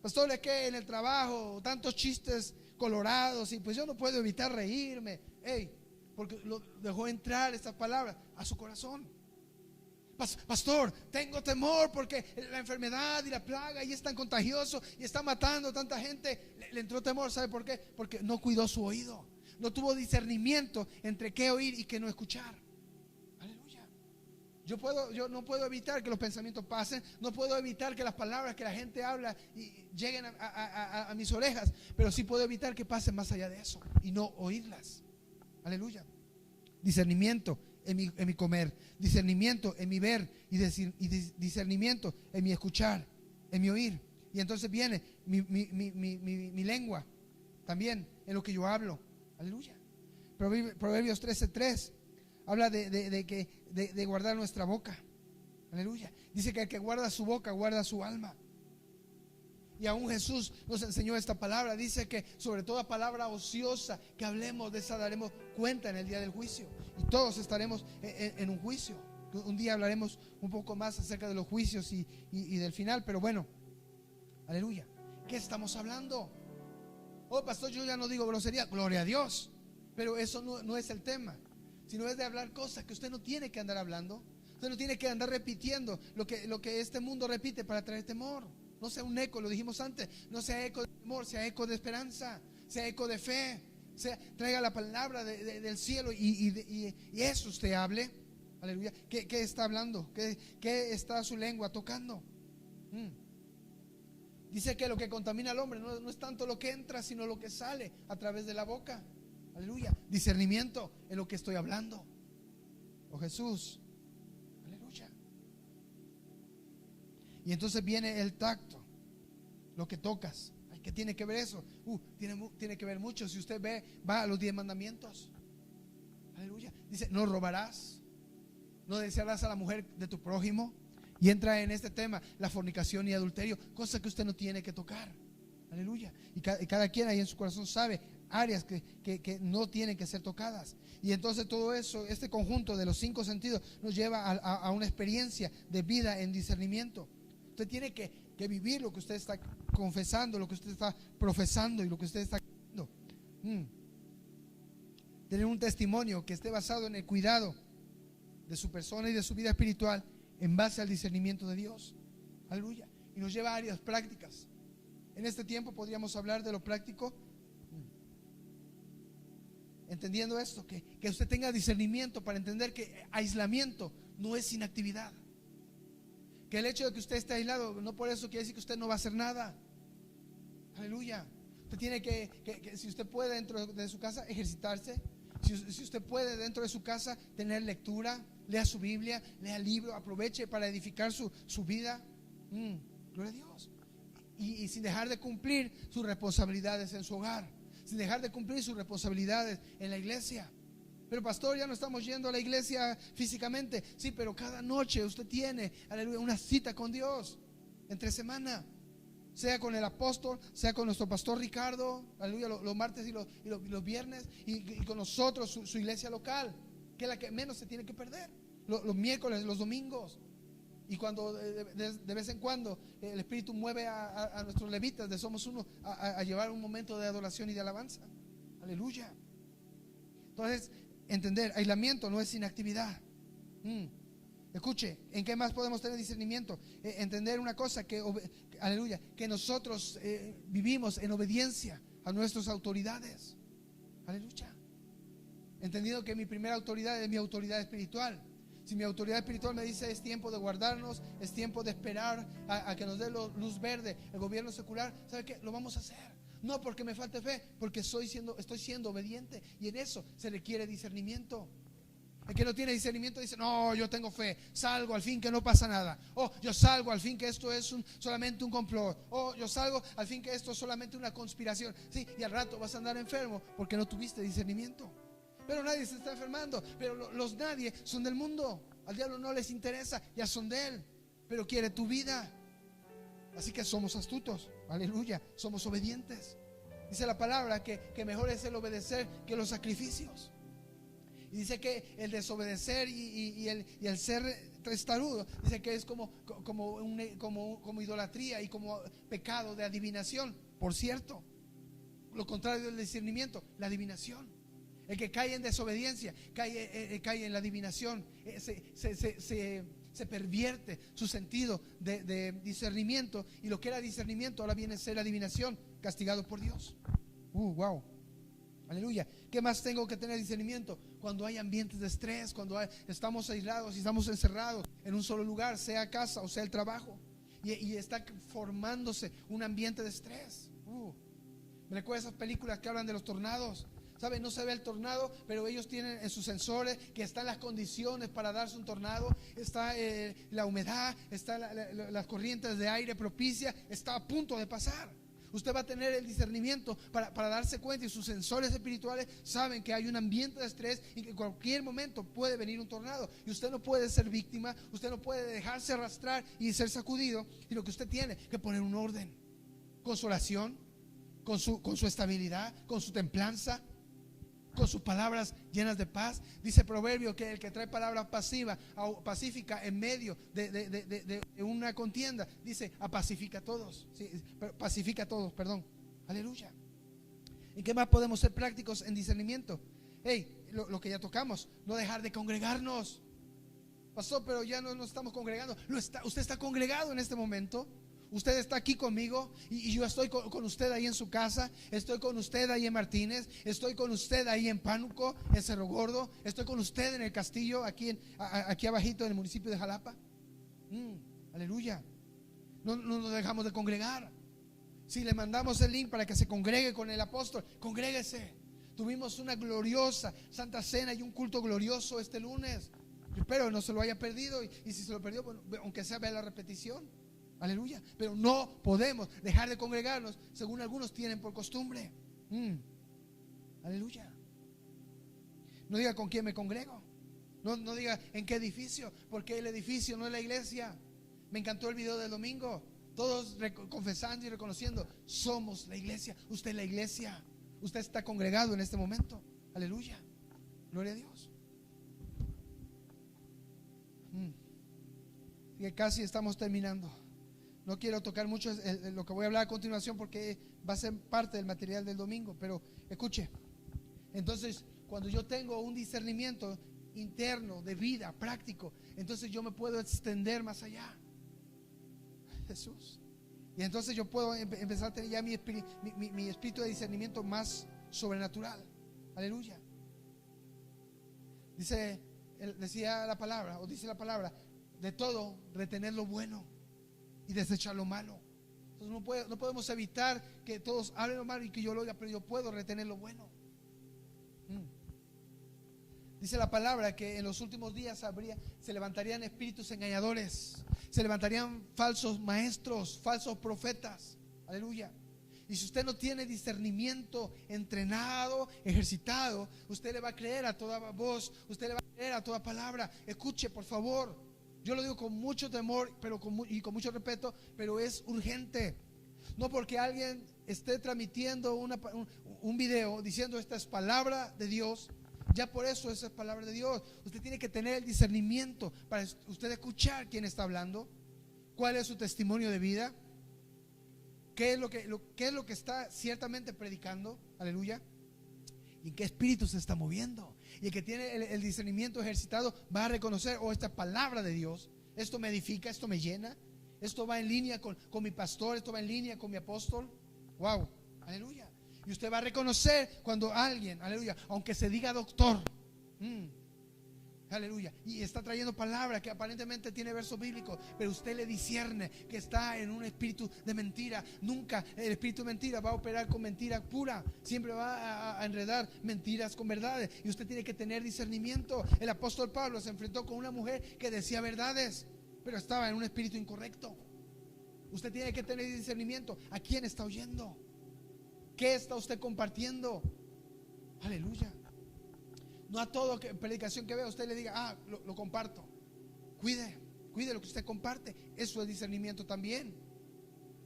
Pastor, es que en el trabajo tantos chistes colorados y pues yo no puedo evitar reírme. Porque lo dejó entrar estas palabras a su corazón. Pastor, tengo temor porque la enfermedad y la plaga y es tan contagioso y está matando a tanta gente. Le entró temor, ¿sabe por qué? Porque no cuidó su oído. No tuvo discernimiento entre qué oír y qué no escuchar. Aleluya. Yo no puedo evitar que los pensamientos pasen. No puedo evitar que las palabras que la gente habla y lleguen a mis orejas. Pero sí puedo evitar que pasen más allá de eso y no oírlas. Aleluya. Discernimiento en mi comer, discernimiento en mi ver y discernimiento en mi escuchar, en mi oír. Y entonces viene mi lengua también en lo que yo hablo. Aleluya. Proverbios 13:3 habla de guardar nuestra boca. Aleluya. Dice que el que guarda su boca guarda su alma. Y aún Jesús nos enseñó esta palabra. Dice que sobre toda palabra ociosa que hablemos, de esa daremos cuenta en el día del juicio. Y todos estaremos en un juicio. Un día hablaremos un poco más acerca de los juicios y del final. Pero bueno, aleluya. ¿Qué estamos hablando? Oh, pastor, yo ya no digo grosería. Gloria a Dios. Pero eso no es el tema, sino es de hablar cosas que usted no tiene que andar hablando. Usted no tiene que andar repitiendo lo que este mundo repite para traer temor. No sea un eco, lo dijimos antes. No sea eco de temor, sea eco de esperanza, sea eco de fe. Traiga la palabra del cielo y eso usted hable. Aleluya. ¿Qué está hablando? ¿Qué está su lengua tocando? Dice que lo que contamina al hombre no es tanto lo que entra, sino lo que sale a través de la boca. Aleluya. Discernimiento en lo que estoy hablando. Oh Jesús. Aleluya. Y entonces viene el tacto, lo que tocas. ¿Qué tiene que ver eso? Tiene que ver mucho. Si usted va a los 10 mandamientos. Aleluya. Dice, no robarás, no desearás a la mujer de tu prójimo. Y entra en este tema la fornicación y adulterio, cosas que usted no tiene que tocar. Aleluya. Y cada quien ahí en su corazón sabe áreas que no tienen que ser tocadas. Y entonces todo eso, este conjunto de los 5 sentidos nos lleva a una experiencia de vida en discernimiento. Usted tiene que vivir lo que usted está confesando, lo que usted está profesando y lo que usted está haciendo. Tener un testimonio que esté basado en el cuidado de su persona y de su vida espiritual en base al discernimiento de Dios. Aleluya. Y nos lleva a áreas prácticas. En este tiempo podríamos hablar de lo práctico, entendiendo esto, que usted tenga discernimiento para entender que aislamiento no es inactividad. Que el hecho de que usted esté aislado, no por eso quiere decir que usted no va a hacer nada. Aleluya. Usted tiene que si usted puede dentro de su casa ejercitarse. Si usted puede dentro de su casa tener lectura, lea su Biblia, lea el libro, aproveche para edificar su vida. Gloria a Dios. Y sin dejar de cumplir sus responsabilidades en su hogar, sin dejar de cumplir sus responsabilidades en la iglesia. Pero pastor, ya no estamos yendo a la iglesia físicamente. Sí, pero cada noche usted tiene, aleluya, una cita con Dios entre semana. Sea con el apóstol, sea con nuestro pastor Ricardo, aleluya, los martes y los viernes, y con nosotros, su iglesia local, que es la que menos se tiene que perder. Los miércoles, los domingos. Y cuando de vez en cuando el Espíritu mueve a nuestros levitas de Somos Uno a llevar un momento de adoración y de alabanza. Aleluya. Entonces, entender, aislamiento no es inactividad. Escuche, ¿en qué más podemos tener discernimiento? Entender una cosa, aleluya, que nosotros vivimos en obediencia a nuestras autoridades. Aleluya. Entendido que mi primera autoridad es mi autoridad espiritual. Si mi autoridad espiritual me dice es tiempo de guardarnos, es tiempo de esperar a que nos dé luz verde el gobierno secular, ¿sabe qué? Lo vamos a hacer. No porque me falte fe, porque estoy siendo obediente. Y en eso se requiere discernimiento. El que no tiene discernimiento dice: no, yo tengo fe, salgo al fin que no pasa nada. Yo salgo al fin que esto es solamente un complot. Yo salgo al fin que esto es solamente una conspiración. Sí, y al rato vas a andar enfermo porque no tuviste discernimiento. Pero nadie se está enfermando. Pero los nadie son del mundo. Al diablo no les interesa, ya son de él, pero quiere tu vida. Así que somos astutos, aleluya, somos obedientes. Dice la palabra que mejor es el obedecer que los sacrificios. Y dice que el desobedecer y el ser testarudo, dice que es como idolatría y como pecado de adivinación. Por cierto, lo contrario del discernimiento, la adivinación. El que cae en desobediencia cae en la adivinación. Se pervierte su sentido de discernimiento. Y lo que era discernimiento ahora viene a ser adivinación, castigado por Dios. Wow. Aleluya. ¿Qué más tengo que tener discernimiento? Cuando hay ambientes de estrés, cuando estamos aislados y estamos encerrados en un solo lugar, sea casa o sea el trabajo, y está formándose un ambiente de estrés. Me recuerda esas películas que hablan de los tornados. ¿Sabe? No se ve el tornado, pero ellos tienen en sus sensores que están las condiciones para darse un tornado. Está la humedad, está las corrientes de aire propicia, está a punto de pasar. Usted va a tener el discernimiento para darse cuenta, y sus sensores espirituales saben que hay un ambiente de estrés y que en cualquier momento puede venir un tornado. Y usted no puede ser víctima, usted no puede dejarse arrastrar y ser sacudido, sino que usted tiene que poner un orden, con su oración, con su estabilidad, con su templanza, con sus palabras llenas de paz. Dice el proverbio que el que trae palabra pacífica en medio de una contienda, dice, pacifica a todos. Sí, pacifica a todos, perdón. Aleluya. ¿Y qué más podemos ser prácticos en discernimiento? Lo que ya tocamos, no dejar de congregarnos. Pastor, pero ya no nos estamos congregando. Usted está congregado en este momento. Usted está aquí conmigo y yo estoy con usted ahí en su casa. Estoy con usted ahí en Martínez. Estoy con usted ahí en Pánuco, en Cerro Gordo. Estoy con usted en el Castillo, aquí abajito en el municipio de Jalapa. Aleluya. No nos dejamos de congregar. Si le mandamos el link para que se congregue con el apóstol, congréguese. Tuvimos una gloriosa Santa Cena y un culto glorioso este lunes. Espero no se lo haya perdido, y si se lo perdió, bueno, aunque sea, vea la repetición. Aleluya. Pero no podemos dejar de congregarnos según algunos tienen por costumbre. Aleluya. No diga con quién me congrego. No diga en qué edificio, porque el edificio no es la iglesia. Me encantó el video del domingo. Todos confesando y reconociendo: somos la iglesia. Usted es la iglesia. Usted está congregado en este momento. Aleluya. Gloria a Dios. Que casi estamos terminando. No quiero tocar mucho lo que voy a hablar a continuación, porque va a ser parte del material del domingo. Pero escuche. Entonces, cuando yo tengo un discernimiento interno de vida, práctico, entonces yo me puedo extender más allá. Jesús. Y entonces yo puedo empezar a tener ya mi espíritu de discernimiento más sobrenatural. Aleluya. Decía la palabra, o dice la palabra: de todo retener lo bueno y desechar lo malo. Entonces no podemos evitar que todos hablen lo malo y que yo lo oiga, pero yo puedo retener lo bueno. Dice la palabra que en los últimos días se levantarían espíritus engañadores, se levantarían falsos maestros, falsos profetas. Aleluya. Y si usted no tiene discernimiento entrenado, ejercitado, usted le va a creer a toda voz, usted le va a creer a toda palabra. Escuche, por favor. Yo lo digo con mucho temor, pero con mucho respeto, pero es urgente. No porque alguien esté transmitiendo un video diciendo esta es palabra de Dios, ya por eso esa es palabra de Dios. Usted tiene que tener el discernimiento para usted escuchar quién está hablando, cuál es su testimonio de vida, qué es lo que está ciertamente predicando. Aleluya. Y en qué espíritu se está moviendo. Y el que tiene el discernimiento ejercitado va a reconocer: esta palabra de Dios, esto me edifica, esto me llena, esto va en línea con mi pastor, esto va en línea con mi apóstol. Wow, aleluya. Y usted va a reconocer cuando alguien, aleluya, aunque se diga doctor, Aleluya. Y está trayendo palabra que aparentemente tiene versos bíblicos, pero usted le discierne que está en un espíritu de mentira. Nunca el espíritu de mentira va a operar con mentira pura. Siempre va a enredar mentiras con verdades. Y usted tiene que tener discernimiento. El apóstol Pablo se enfrentó con una mujer que decía verdades, pero estaba en un espíritu incorrecto. Usted tiene que tener discernimiento. ¿A quién está oyendo? ¿Qué está usted compartiendo? Aleluya. No a todo predicación que vea usted le diga, lo comparto. Cuide lo que usted comparte. Eso es discernimiento también.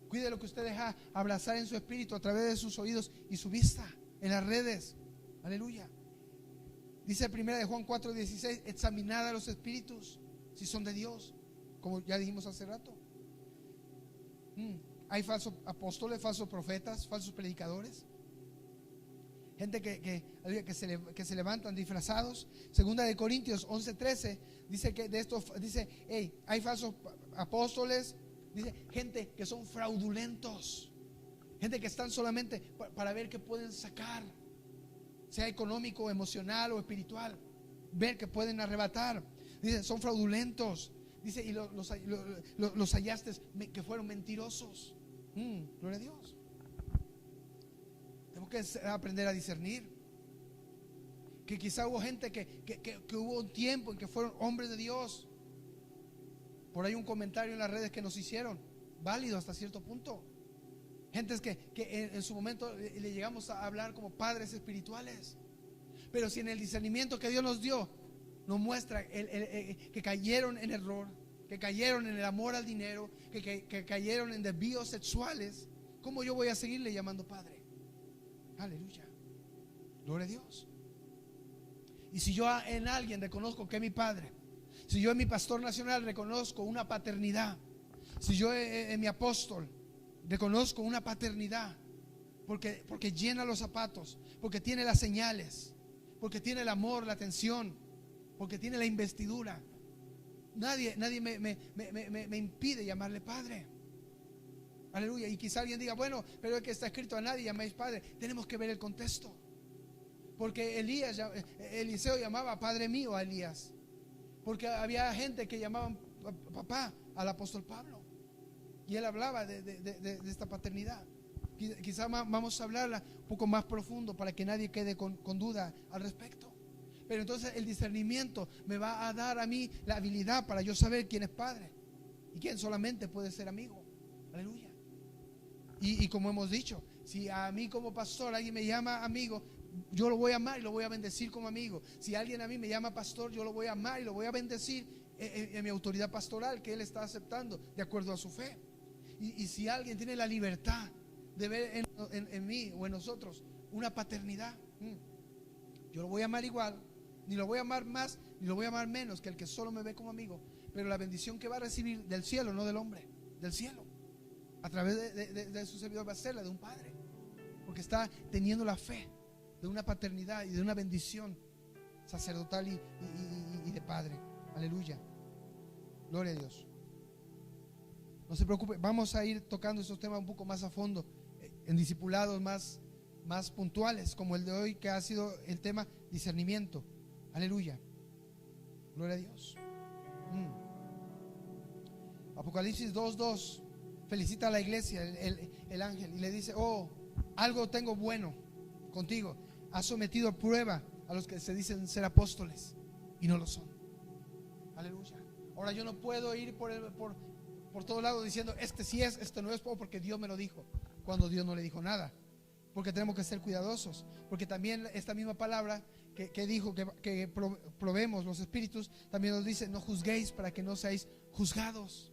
Cuide lo que usted deja abrazar en su espíritu a través de sus oídos y su vista en las redes. Aleluya. Dice 1 de Juan 4:16, examinad a los espíritus si son de Dios, como ya dijimos hace rato. Hay falsos apóstoles, falsos profetas, falsos predicadores. Gente que se levantan disfrazados. Segunda de Corintios 11:13 dice que de esto dice, hay falsos apóstoles, dice gente que son fraudulentos, gente que están solamente para ver qué pueden sacar, sea económico, emocional o espiritual, ver que pueden arrebatar. Dice, son fraudulentos. Dice, y los hallaste que fueron mentirosos. Gloria a Dios. Tenemos que aprender a discernir. Que quizá hubo gente que hubo un tiempo en que fueron hombres de Dios. Por ahí un comentario en las redes que nos hicieron, válido hasta cierto punto. Gentes que en su momento le llegamos a hablar como padres espirituales. Pero si en el discernimiento que Dios nos dio nos muestra que cayeron en error, que cayeron en el amor al dinero, que cayeron en desvíos sexuales, ¿cómo yo voy a seguirle llamando padre? Aleluya. Gloria a Dios. Y si yo en alguien reconozco que es mi padre, si yo en mi pastor nacional reconozco una paternidad, si yo en mi apóstol reconozco una paternidad, porque llena los zapatos, porque tiene las señales, porque tiene el amor, la atención, porque tiene la investidura, nadie me impide llamarle padre. Aleluya. Y quizá alguien diga, bueno, pero es que está escrito, a nadie llaméis padre. Tenemos que ver el contexto, porque Eliseo llamaba padre mío a Elías, porque había gente que llamaban papá al apóstol Pablo, y él hablaba de esta paternidad. Quizá vamos a hablarla un poco más profundo para que nadie quede con duda al respecto. Pero entonces el discernimiento me va a dar a mí la habilidad para yo saber quién es padre y quién solamente puede ser amigo. Aleluya. Y como hemos dicho, si a mí como pastor alguien me llama amigo, yo lo voy a amar y lo voy a bendecir como amigo. Si alguien a mí me llama pastor, yo lo voy a amar y lo voy a bendecir en mi autoridad pastoral que él está aceptando de acuerdo a su fe. Y si alguien tiene la libertad de ver en mí o en nosotros una paternidad, yo lo voy a amar igual, ni lo voy a amar más, ni lo voy a amar menos que el que solo me ve como amigo. Pero la bendición que va a recibir del cielo, no del hombre, del cielo, a través de su servidor, va a ser la de un padre, porque está teniendo la fe de una paternidad y de una bendición sacerdotal y de padre. Aleluya. Gloria a Dios. No se preocupe, vamos a ir tocando esos temas un poco más a fondo en discipulados más puntuales, como el de hoy, que ha sido el tema discernimiento. Aleluya. Gloria a Dios. Apocalipsis 2:2 felicita a la iglesia el ángel y le dice, algo tengo bueno contigo, has sometido a prueba a los que se dicen ser apóstoles y no lo son. Aleluya. Ahora yo no puedo ir por todo lado diciendo este sí es, este no es, porque Dios me lo dijo, cuando Dios no le dijo nada. Porque tenemos que ser cuidadosos, porque también esta misma palabra que dijo que probemos los espíritus, también nos dice, no juzguéis para que no seáis juzgados,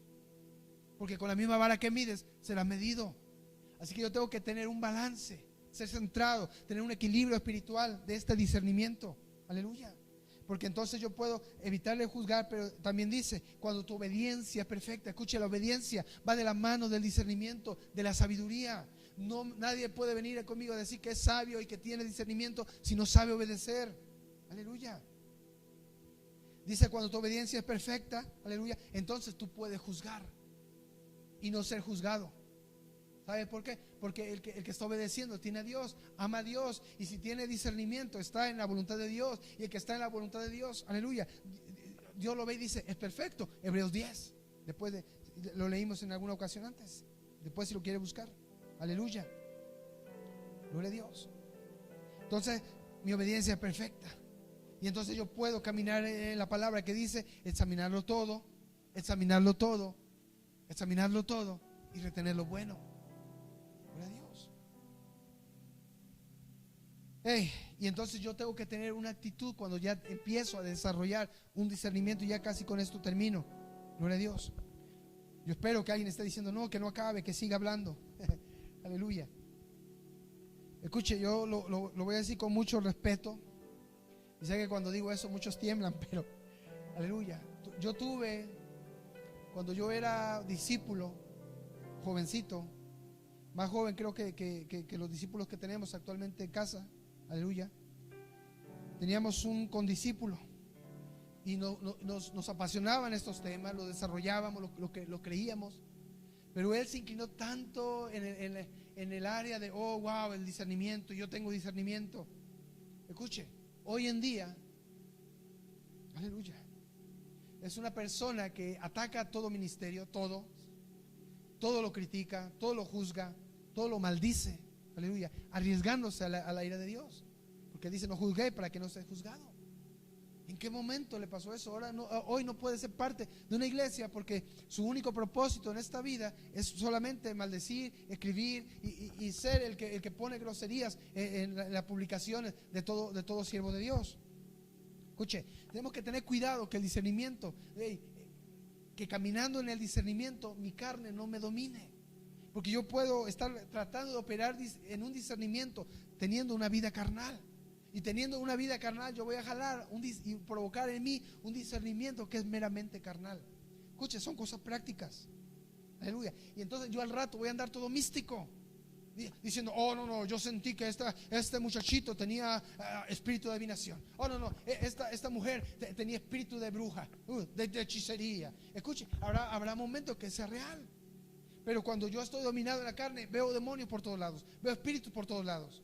porque con la misma vara que mides será medido. Así que yo tengo que tener un balance, ser centrado, tener un equilibrio espiritual de este discernimiento. Aleluya. Porque entonces yo puedo evitarle juzgar, pero también dice, cuando tu obediencia es perfecta. Escuche, la obediencia va de la mano del discernimiento, de la sabiduría. Nadie puede venir conmigo a decir que es sabio y que tiene discernimiento si no sabe obedecer. Aleluya. Dice, cuando tu obediencia es perfecta, aleluya, entonces tú puedes juzgar y no ser juzgado. ¿Sabe por qué? Porque el que está obedeciendo tiene a Dios, ama a Dios, y si tiene discernimiento está en la voluntad de Dios, y el que está en la voluntad de Dios, aleluya, Dios lo ve y dice, es perfecto. Hebreos 10. Lo leímos en alguna ocasión antes. Después si lo quiere buscar. Aleluya. Gloria a Dios. Entonces mi obediencia es perfecta. Y entonces yo puedo caminar en la palabra que dice examinarlo todo, examinarlo todo, examinarlo todo y retener lo bueno. Gloria a Dios. Y entonces yo tengo que tener una actitud cuando ya empiezo a desarrollar un discernimiento, y ya casi con esto termino. Gloria a Dios. Yo espero que alguien esté diciendo no, que no acabe, que siga hablando. Aleluya. Escuche, yo lo voy a decir con mucho respeto. Y sé que cuando digo eso muchos tiemblan, pero aleluya. Yo tuve, cuando yo era discípulo, jovencito, más joven creo que los discípulos que tenemos actualmente en casa, aleluya, teníamos un condiscípulo y nos apasionaban estos temas, lo desarrollábamos, lo creíamos, pero él se inclinó tanto en el área de, oh wow, el discernimiento, yo tengo discernimiento. Escuche, hoy en día, aleluya, es una persona que ataca todo ministerio, todo lo critica, todo lo juzga, todo lo maldice, aleluya, arriesgándose a la ira de Dios, porque dice no juzgué para que no sea juzgado. ¿En qué momento le pasó eso? Hoy no puede ser parte de una iglesia porque su único propósito en esta vida es solamente maldecir, escribir y ser el que pone groserías en las publicaciones de todo siervo de Dios. Escuche, tenemos que tener cuidado que el discernimiento, que caminando en el discernimiento mi carne no me domine, porque yo puedo estar tratando de operar en un discernimiento teniendo una vida carnal. Y teniendo una vida carnal yo voy a jalar y provocar en mí un discernimiento que es meramente carnal. Escuche, son cosas prácticas. Aleluya. Y entonces yo al rato voy a andar todo místico, diciendo, oh no, yo sentí que este muchachito tenía espíritu de adivinación. Oh no, esta mujer tenía espíritu de bruja, de hechicería. Escuche, habrá momentos que sea real. Pero cuando yo estoy dominado en la carne, veo demonios por todos lados, veo espíritus por todos lados.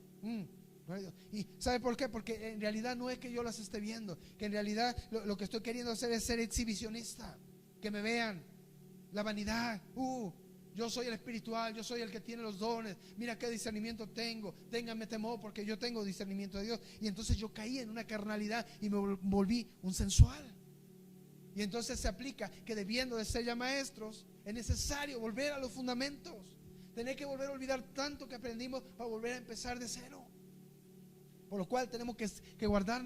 ¿Y sabe por qué? Porque en realidad no es que yo las esté viendo, que en realidad lo que estoy queriendo hacer es ser exhibicionista, que me vean, la vanidad. Yo soy el espiritual, yo soy el que tiene los dones, mira qué discernimiento tengo, ténganme temor porque yo tengo discernimiento de Dios. Y entonces yo caí en una carnalidad y me volví un sensual. Y entonces se aplica que debiendo de ser ya maestros es necesario volver a los fundamentos, tener que volver a olvidar tanto que aprendimos para volver a empezar de cero. Por lo cual tenemos que guardar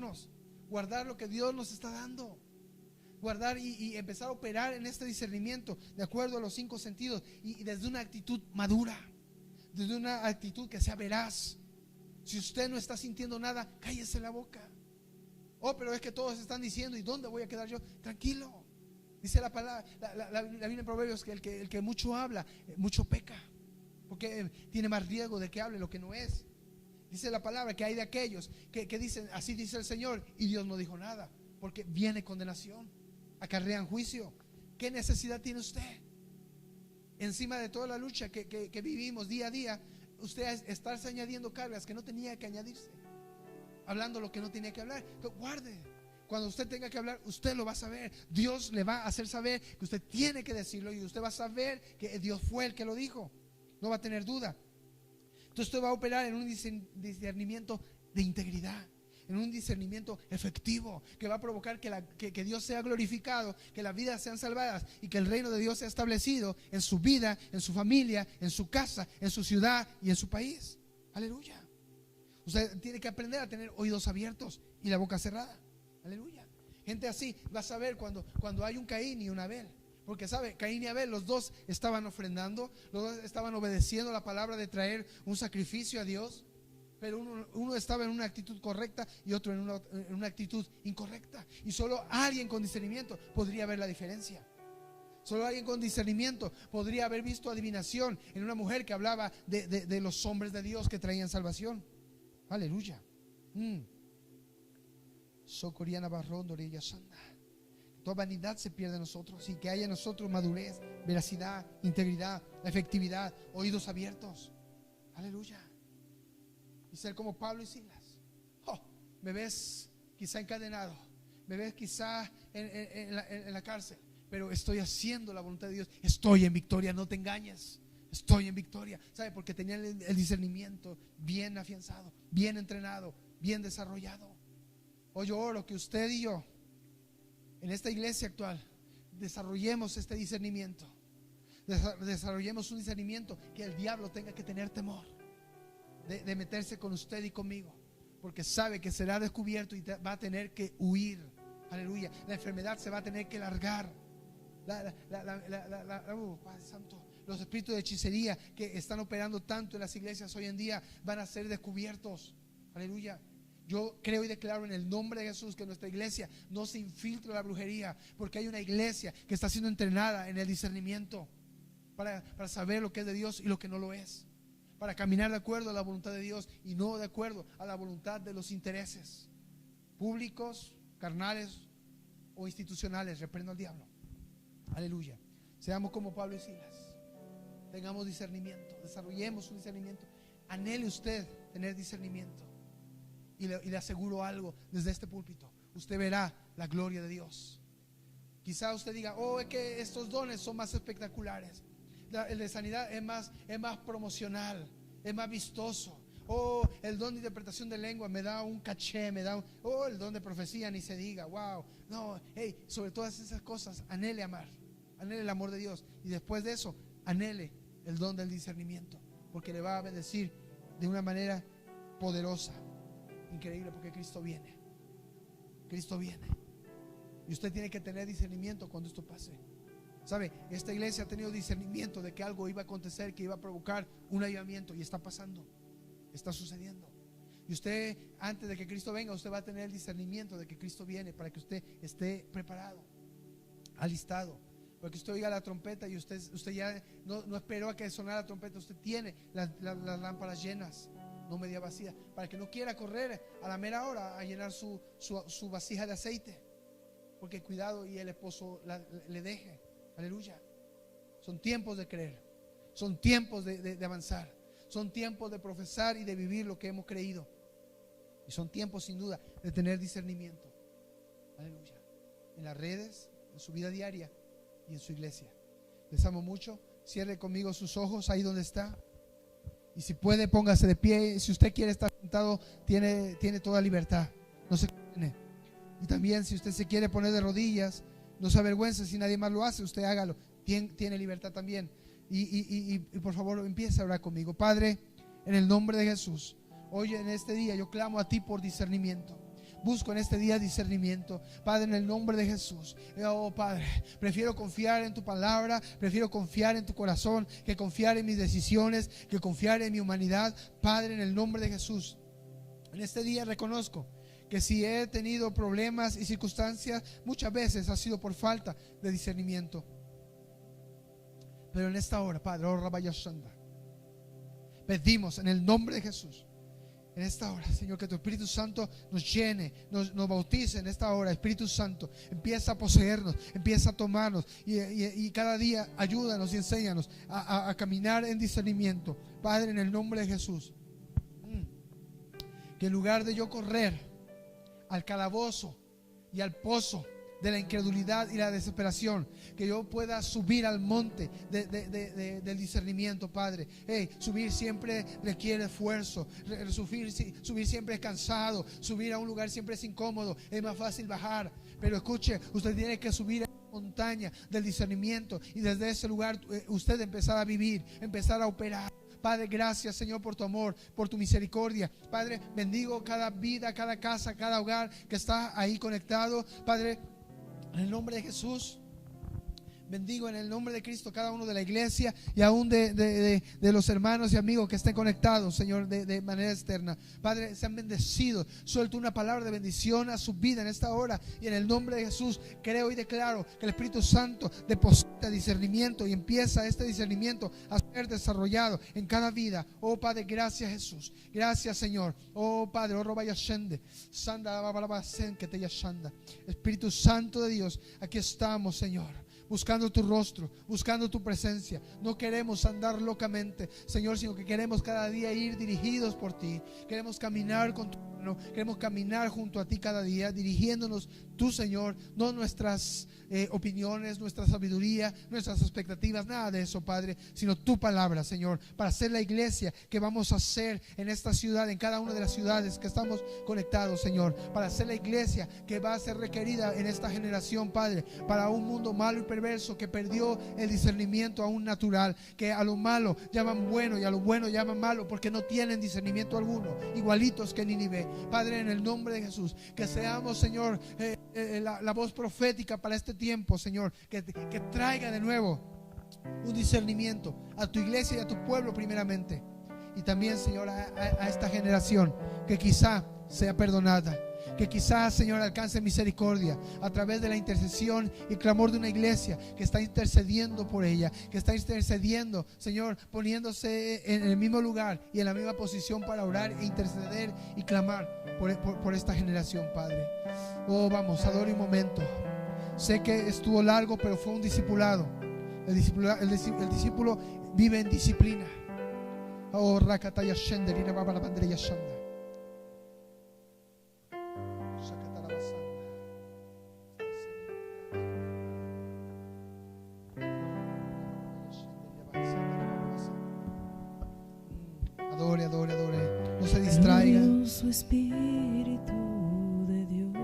lo que Dios nos está dando, guardar y empezar a operar en este discernimiento de acuerdo a los 5 sentidos y desde una actitud madura, desde una actitud que sea veraz. Si usted no está sintiendo nada, cállese la boca. Oh, pero es que todos están diciendo, ¿y dónde voy a quedar yo? Tranquilo. Dice la palabra, la Biblia en Proverbios, que el que mucho habla, mucho peca, porque tiene más riesgo de que hable lo que no es. Dice la palabra que hay de aquellos que dicen, así dice el Señor, y Dios no dijo nada, porque viene condenación, acarrean juicio. ¿Qué necesidad tiene usted? Encima de toda la lucha que vivimos día a día, usted estarse añadiendo cargas que no tenía que añadirse, hablando lo que no tenía que hablar. Entonces, guarde. Cuando usted tenga que hablar, usted lo va a saber. Dios le va a hacer saber que usted tiene que decirlo, y usted va a saber que Dios fue el que lo dijo. No va a tener duda. Entonces usted va a operar en un discernimiento de integridad, en un discernimiento efectivo, que va a provocar que Dios sea glorificado, que las vidas sean salvadas y que el reino de Dios sea establecido en su vida, en su familia, en su casa, en su ciudad y en su país. Aleluya. Usted tiene que aprender a tener oídos abiertos y la boca cerrada. Aleluya. Gente así va a saber cuando hay un Caín y un Abel. Porque sabe, Caín y Abel, los dos estaban ofrendando, los dos estaban obedeciendo la palabra de traer un sacrificio a Dios. Pero uno estaba en una actitud correcta y otro en una actitud incorrecta. Y solo alguien con discernimiento podría ver la diferencia. Solo alguien con discernimiento podría haber visto adivinación en una mujer que hablaba de los hombres de Dios que traían salvación. Aleluya. Socoriana Barrón, Dorilla Sanda. Toda vanidad se pierde en nosotros y que haya en nosotros madurez, veracidad, integridad, efectividad, oídos abiertos. Aleluya. Y ser como Pablo y Silas. Me ves quizá encadenado, me ves quizá en la cárcel, pero estoy haciendo la voluntad de Dios. Estoy en victoria, no te engañes. Estoy en victoria. ¿Sabe? Porque tenía el discernimiento bien afianzado, bien entrenado, bien desarrollado. Hoy yo oro que usted y yo, en esta iglesia actual, desarrollemos este discernimiento. Desarrollemos un discernimiento que el diablo tenga que tener temor de meterse con usted y conmigo, porque sabe que será descubierto y va a tener que huir. Aleluya. La enfermedad se va a tener que largar. Padre Santo, los espíritus de hechicería que están operando tanto en las iglesias hoy en día van a ser descubiertos. Aleluya. Yo creo y declaro en el nombre de Jesús que nuestra iglesia no se infiltre la brujería, porque hay una iglesia que está siendo entrenada en el discernimiento para saber lo que es de Dios y lo que no lo es, para caminar de acuerdo a la voluntad de Dios y no de acuerdo a la voluntad de los intereses públicos, carnales o institucionales. Reprendo al diablo. Aleluya. Seamos como Pablo y Silas. Tengamos discernimiento, desarrollemos un discernimiento. Anhele usted tener discernimiento. Y le aseguro algo desde este púlpito: usted verá la gloria de Dios. Quizá usted diga: oh, es que estos dones son más espectaculares. El de sanidad es más promocional, es más vistoso. Oh, el don de interpretación de lengua me da un caché, oh, el don de profecía ni se diga. Wow. No, hey, sobre todas esas cosas, anhele amar, anhele el amor de Dios. Y después de eso, anhele el don del discernimiento, porque le va a bendecir de una manera poderosa, increíble, porque Cristo viene. Cristo viene. Y usted tiene que tener discernimiento cuando esto pase. ¿Sabe? Esta iglesia ha tenido discernimiento de que algo iba a acontecer, que iba a provocar un avivamiento, y está pasando, está sucediendo. Y usted, antes de que Cristo venga, usted va a tener el discernimiento de que Cristo viene, para que usted esté preparado, alistado. Porque usted oiga la trompeta y usted ya no esperó a que sonara la trompeta. Usted tiene las lámparas llenas, no media vacía, para que no quiera correr a la mera hora a llenar su vasija de aceite, porque cuidado y el esposo le deje. Aleluya. Son tiempos de creer, son tiempos de avanzar, son tiempos de profesar y de vivir lo que hemos creído, y son tiempos sin duda de tener discernimiento. Aleluya. En las redes, en su vida diaria y en su iglesia. Les amo mucho. Cierre conmigo sus ojos ahí donde está. Y si puede, póngase de pie. Si usted quiere estar sentado, tiene toda libertad. No se tiene. Y también, si usted se quiere poner de rodillas, no se avergüence. Si nadie más lo hace, usted hágalo. Tiene libertad también. Y por favor, empiece a orar conmigo. Padre, en el nombre de Jesús, hoy en este día yo clamo a ti por discernimiento. Busco en este día discernimiento, Padre, en el nombre de Jesús. Oh Padre, prefiero confiar en tu palabra, prefiero confiar en tu corazón, que confiar en mis decisiones, que confiar en mi humanidad. Padre, en el nombre de Jesús, en este día reconozco que si he tenido problemas y circunstancias, muchas veces ha sido por falta de discernimiento. Pero en esta hora, Padre, oh Rabaya Shanda, pedimos en el nombre de Jesús, en esta hora, Señor, que tu Espíritu Santo nos llene, nos bautice en esta hora. Espíritu Santo, empieza a poseernos, empieza a tomarnos, y cada día ayúdanos y enséñanos a caminar en discernimiento. Padre, en el nombre de Jesús, que en lugar de yo correr al calabozo y al pozo de la incredulidad y la desesperación, que yo pueda subir al monte del discernimiento, Padre. Subir siempre requiere esfuerzo, subir siempre es cansado, subir a un lugar siempre es incómodo, es más fácil bajar. Pero escuche, usted tiene que subir a la montaña del discernimiento, y desde ese lugar usted empezar a vivir, empezar a operar. Padre, gracias, Señor, por tu amor, por tu misericordia. Padre, bendigo cada vida, cada casa, cada hogar que está ahí conectado. Padre, en el nombre de Jesús, bendigo en el nombre de Cristo cada uno de la iglesia, y aún de los hermanos y amigos que estén conectados, Señor, de manera externa. Padre, sean bendecidos. Suelto una palabra de bendición a su vida en esta hora, y en el nombre de Jesús creo y declaro que el Espíritu Santo deposita discernimiento, y empieza este discernimiento a ser desarrollado en cada vida. Oh Padre, gracias Jesús, gracias Señor. Oh Padre, oh Robaya Shende, Sanda Babalabasen que te yashanda. Espíritu Santo de Dios, aquí estamos, Señor, buscando tu rostro, buscando tu presencia. No queremos andar locamente, Señor, sino que queremos cada día ir dirigidos por ti. Queremos caminar con tu palabra. mano. Queremos caminar junto a ti cada día, dirigiéndonos tú, Señor, no nuestras opiniones, nuestra sabiduría, nuestras expectativas, nada de eso, Padre, sino tu palabra, Señor, para ser la iglesia que vamos a ser en esta ciudad, en cada una de las ciudades que estamos conectados, Señor, para ser la iglesia que va a ser requerida en esta generación, Padre, para un mundo malo y perverso que perdió el discernimiento aún natural, que a lo malo llaman bueno y a lo bueno llaman malo porque no tienen discernimiento alguno, igualitos que Nínive. Padre, en el nombre de Jesús, que seamos, Señor, la voz profética para este tiempo, Señor, que traiga de nuevo un discernimiento a tu iglesia y a tu pueblo primeramente, y también, Señor, a esta generación que quizá sea perdonada, que quizás, Señor, alcance misericordia a través de la intercesión y clamor de una iglesia que está intercediendo por ella, que está intercediendo, Señor, poniéndose en el mismo lugar y en la misma posición para orar e interceder y clamar por esta generación, Padre. Oh, vamos, adore un momento. Sé que estuvo largo, pero fue un discipulado. El discípulo vive en disciplina. Oh, Rakataya Shenderina Baba la Bandera Shanda. Adore, adore, adore. No se distraiga. Su Espíritu de Dios,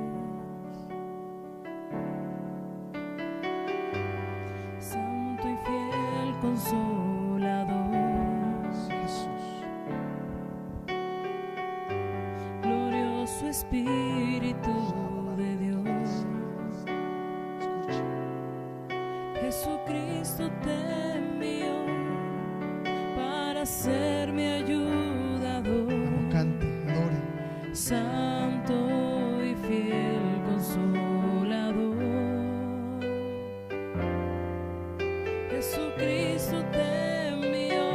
Santo y fiel Consolador, Jesús. glorioso Espíritu de Dios, Jesucristo te envió para ser mi ayudador. Cante, adore. Santo y fiel Consolador, Jesucristo te envió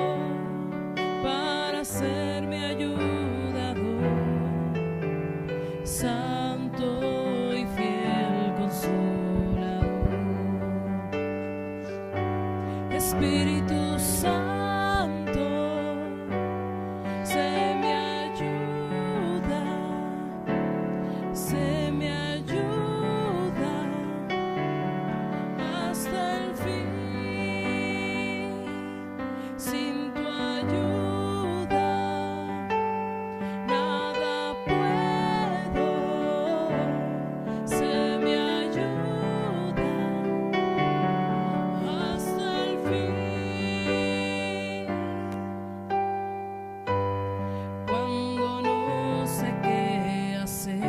para ser mi ayudador. Santo y fiel Consolador, Espíritu Santo, sé mi ayuda, sé mi ayuda hasta el fin. Sin tu ayuda nada puedo, sé mi ayuda hasta el fin. Cuando no sé qué hacer,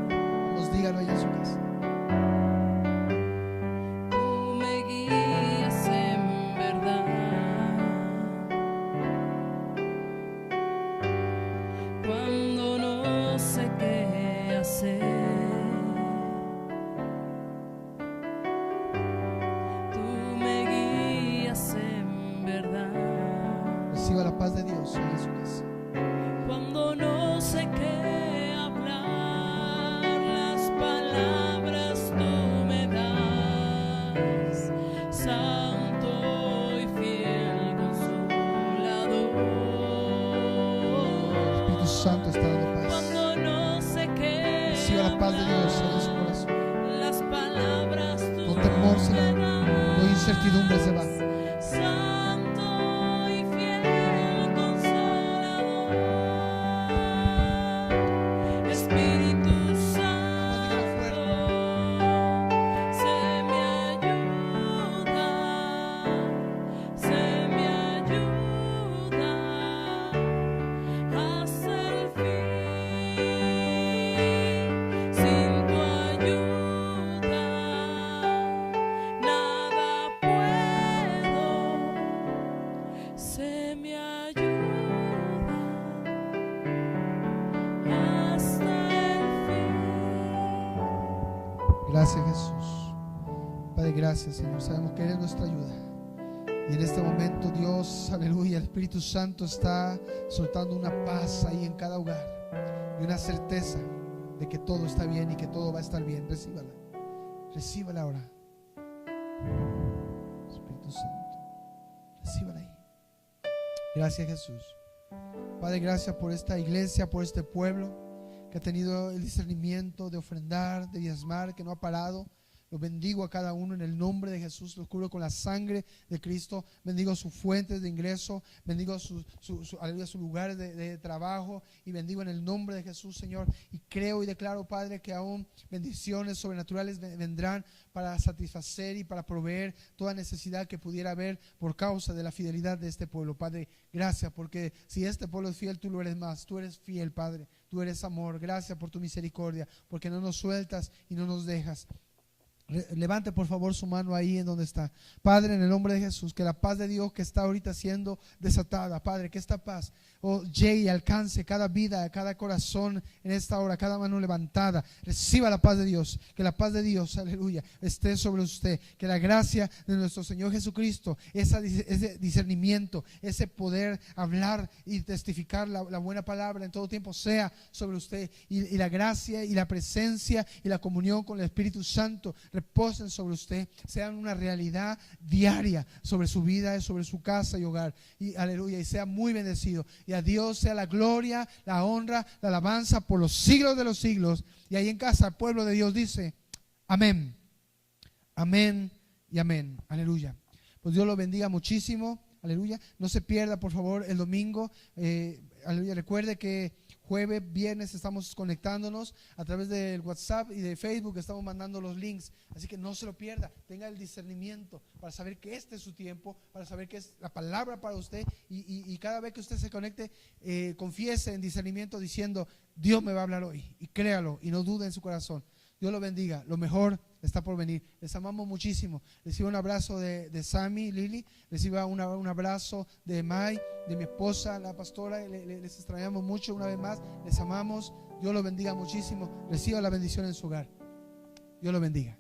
Vamos, dígalo allá en su casa. tú me guías en verdad. Cuando no sé qué hacer, tú me guías en verdad. Reciba la paz de Dios allá en su casa. Cuando no sé qué hablar, las palabras tú me das. Santo y fiel Consolador, Espíritu Santo está dando paz. cuando no sé qué Reciba la paz de Dios allá en su corazón. hablar, las palabras tú No temor se va, me das. no incertidumbre se va. Santo y fiel Consolador, Espíritu Santo, sé mi ayuda, sé mi ayuda hasta el fin. Sin tu ayuda nada puedo, sé mi ayuda hasta el fin. Gracias, Jesús. Padre, gracias, Señor. Sabemos que eres nuestra ayuda. Y en este momento, Dios, aleluya, el Espíritu Santo está soltando una paz ahí en cada hogar y una certeza de que todo está bien y que todo va a estar bien. Recíbala. Recíbala ahora. Espíritu Santo, recíbala ahí. Gracias, Jesús. Padre, gracias por esta iglesia, por este pueblo. que ha tenido el discernimiento de ofrendar, de diezmar, que no ha parado. Los bendigo a cada uno en el nombre de Jesús. Los cubro con la sangre de Cristo. Bendigo sus fuentes de ingreso. Bendigo sus lugares de trabajo. Y bendigo en el nombre de Jesús, Señor. Y creo y declaro, Padre, que aún bendiciones sobrenaturales vendrán para satisfacer y para proveer toda necesidad que pudiera haber por causa de la fidelidad de este pueblo. Padre, gracias, porque si este pueblo es fiel, tú lo eres más. Tú eres fiel, Padre. Tú eres amor. Gracias por tu misericordia, porque no nos sueltas y no nos dejas. Levante por favor su mano ahí en donde está. Padre, en el nombre de Jesús, que la paz de Dios que está ahorita siendo desatada, Padre, que esta paz llegue y alcance cada vida, cada corazón en esta hora, cada mano levantada. Reciba la paz de Dios, que la paz de Dios, aleluya, esté sobre usted, que la gracia de nuestro Señor Jesucristo, ese discernimiento, ese poder hablar y testificar la buena palabra en todo tiempo sea sobre usted, y la gracia y la presencia y la comunión con el Espíritu Santo reposen sobre usted, sean una realidad diaria sobre su vida, sobre su casa y hogar, y aleluya, y sea muy bendecido. Y a Dios sea la gloria, la honra, la alabanza por los siglos de los siglos. Y ahí en casa el pueblo de Dios dice amén, amén y amén, aleluya. Pues Dios lo bendiga muchísimo, aleluya. No se pierda por favor el domingo, aleluya. Recuerde que jueves, viernes estamos conectándonos a través del WhatsApp y de Facebook, estamos mandando los links, así que no se lo pierda, tenga el discernimiento para saber que este es su tiempo, para saber que es la palabra para usted, y cada vez que usted se conecte, confiese en discernimiento diciendo, Dios me va a hablar hoy, y créalo, y no dude en su corazón. Dios lo bendiga, lo mejor está por venir. Les amamos muchísimo. Reciba un abrazo de Sammy, Lili. Reciba un abrazo de May, de mi esposa, la pastora. Les extrañamos mucho una vez más. Les amamos. Dios lo bendiga muchísimo. Reciba la bendición en su hogar. Dios lo bendiga.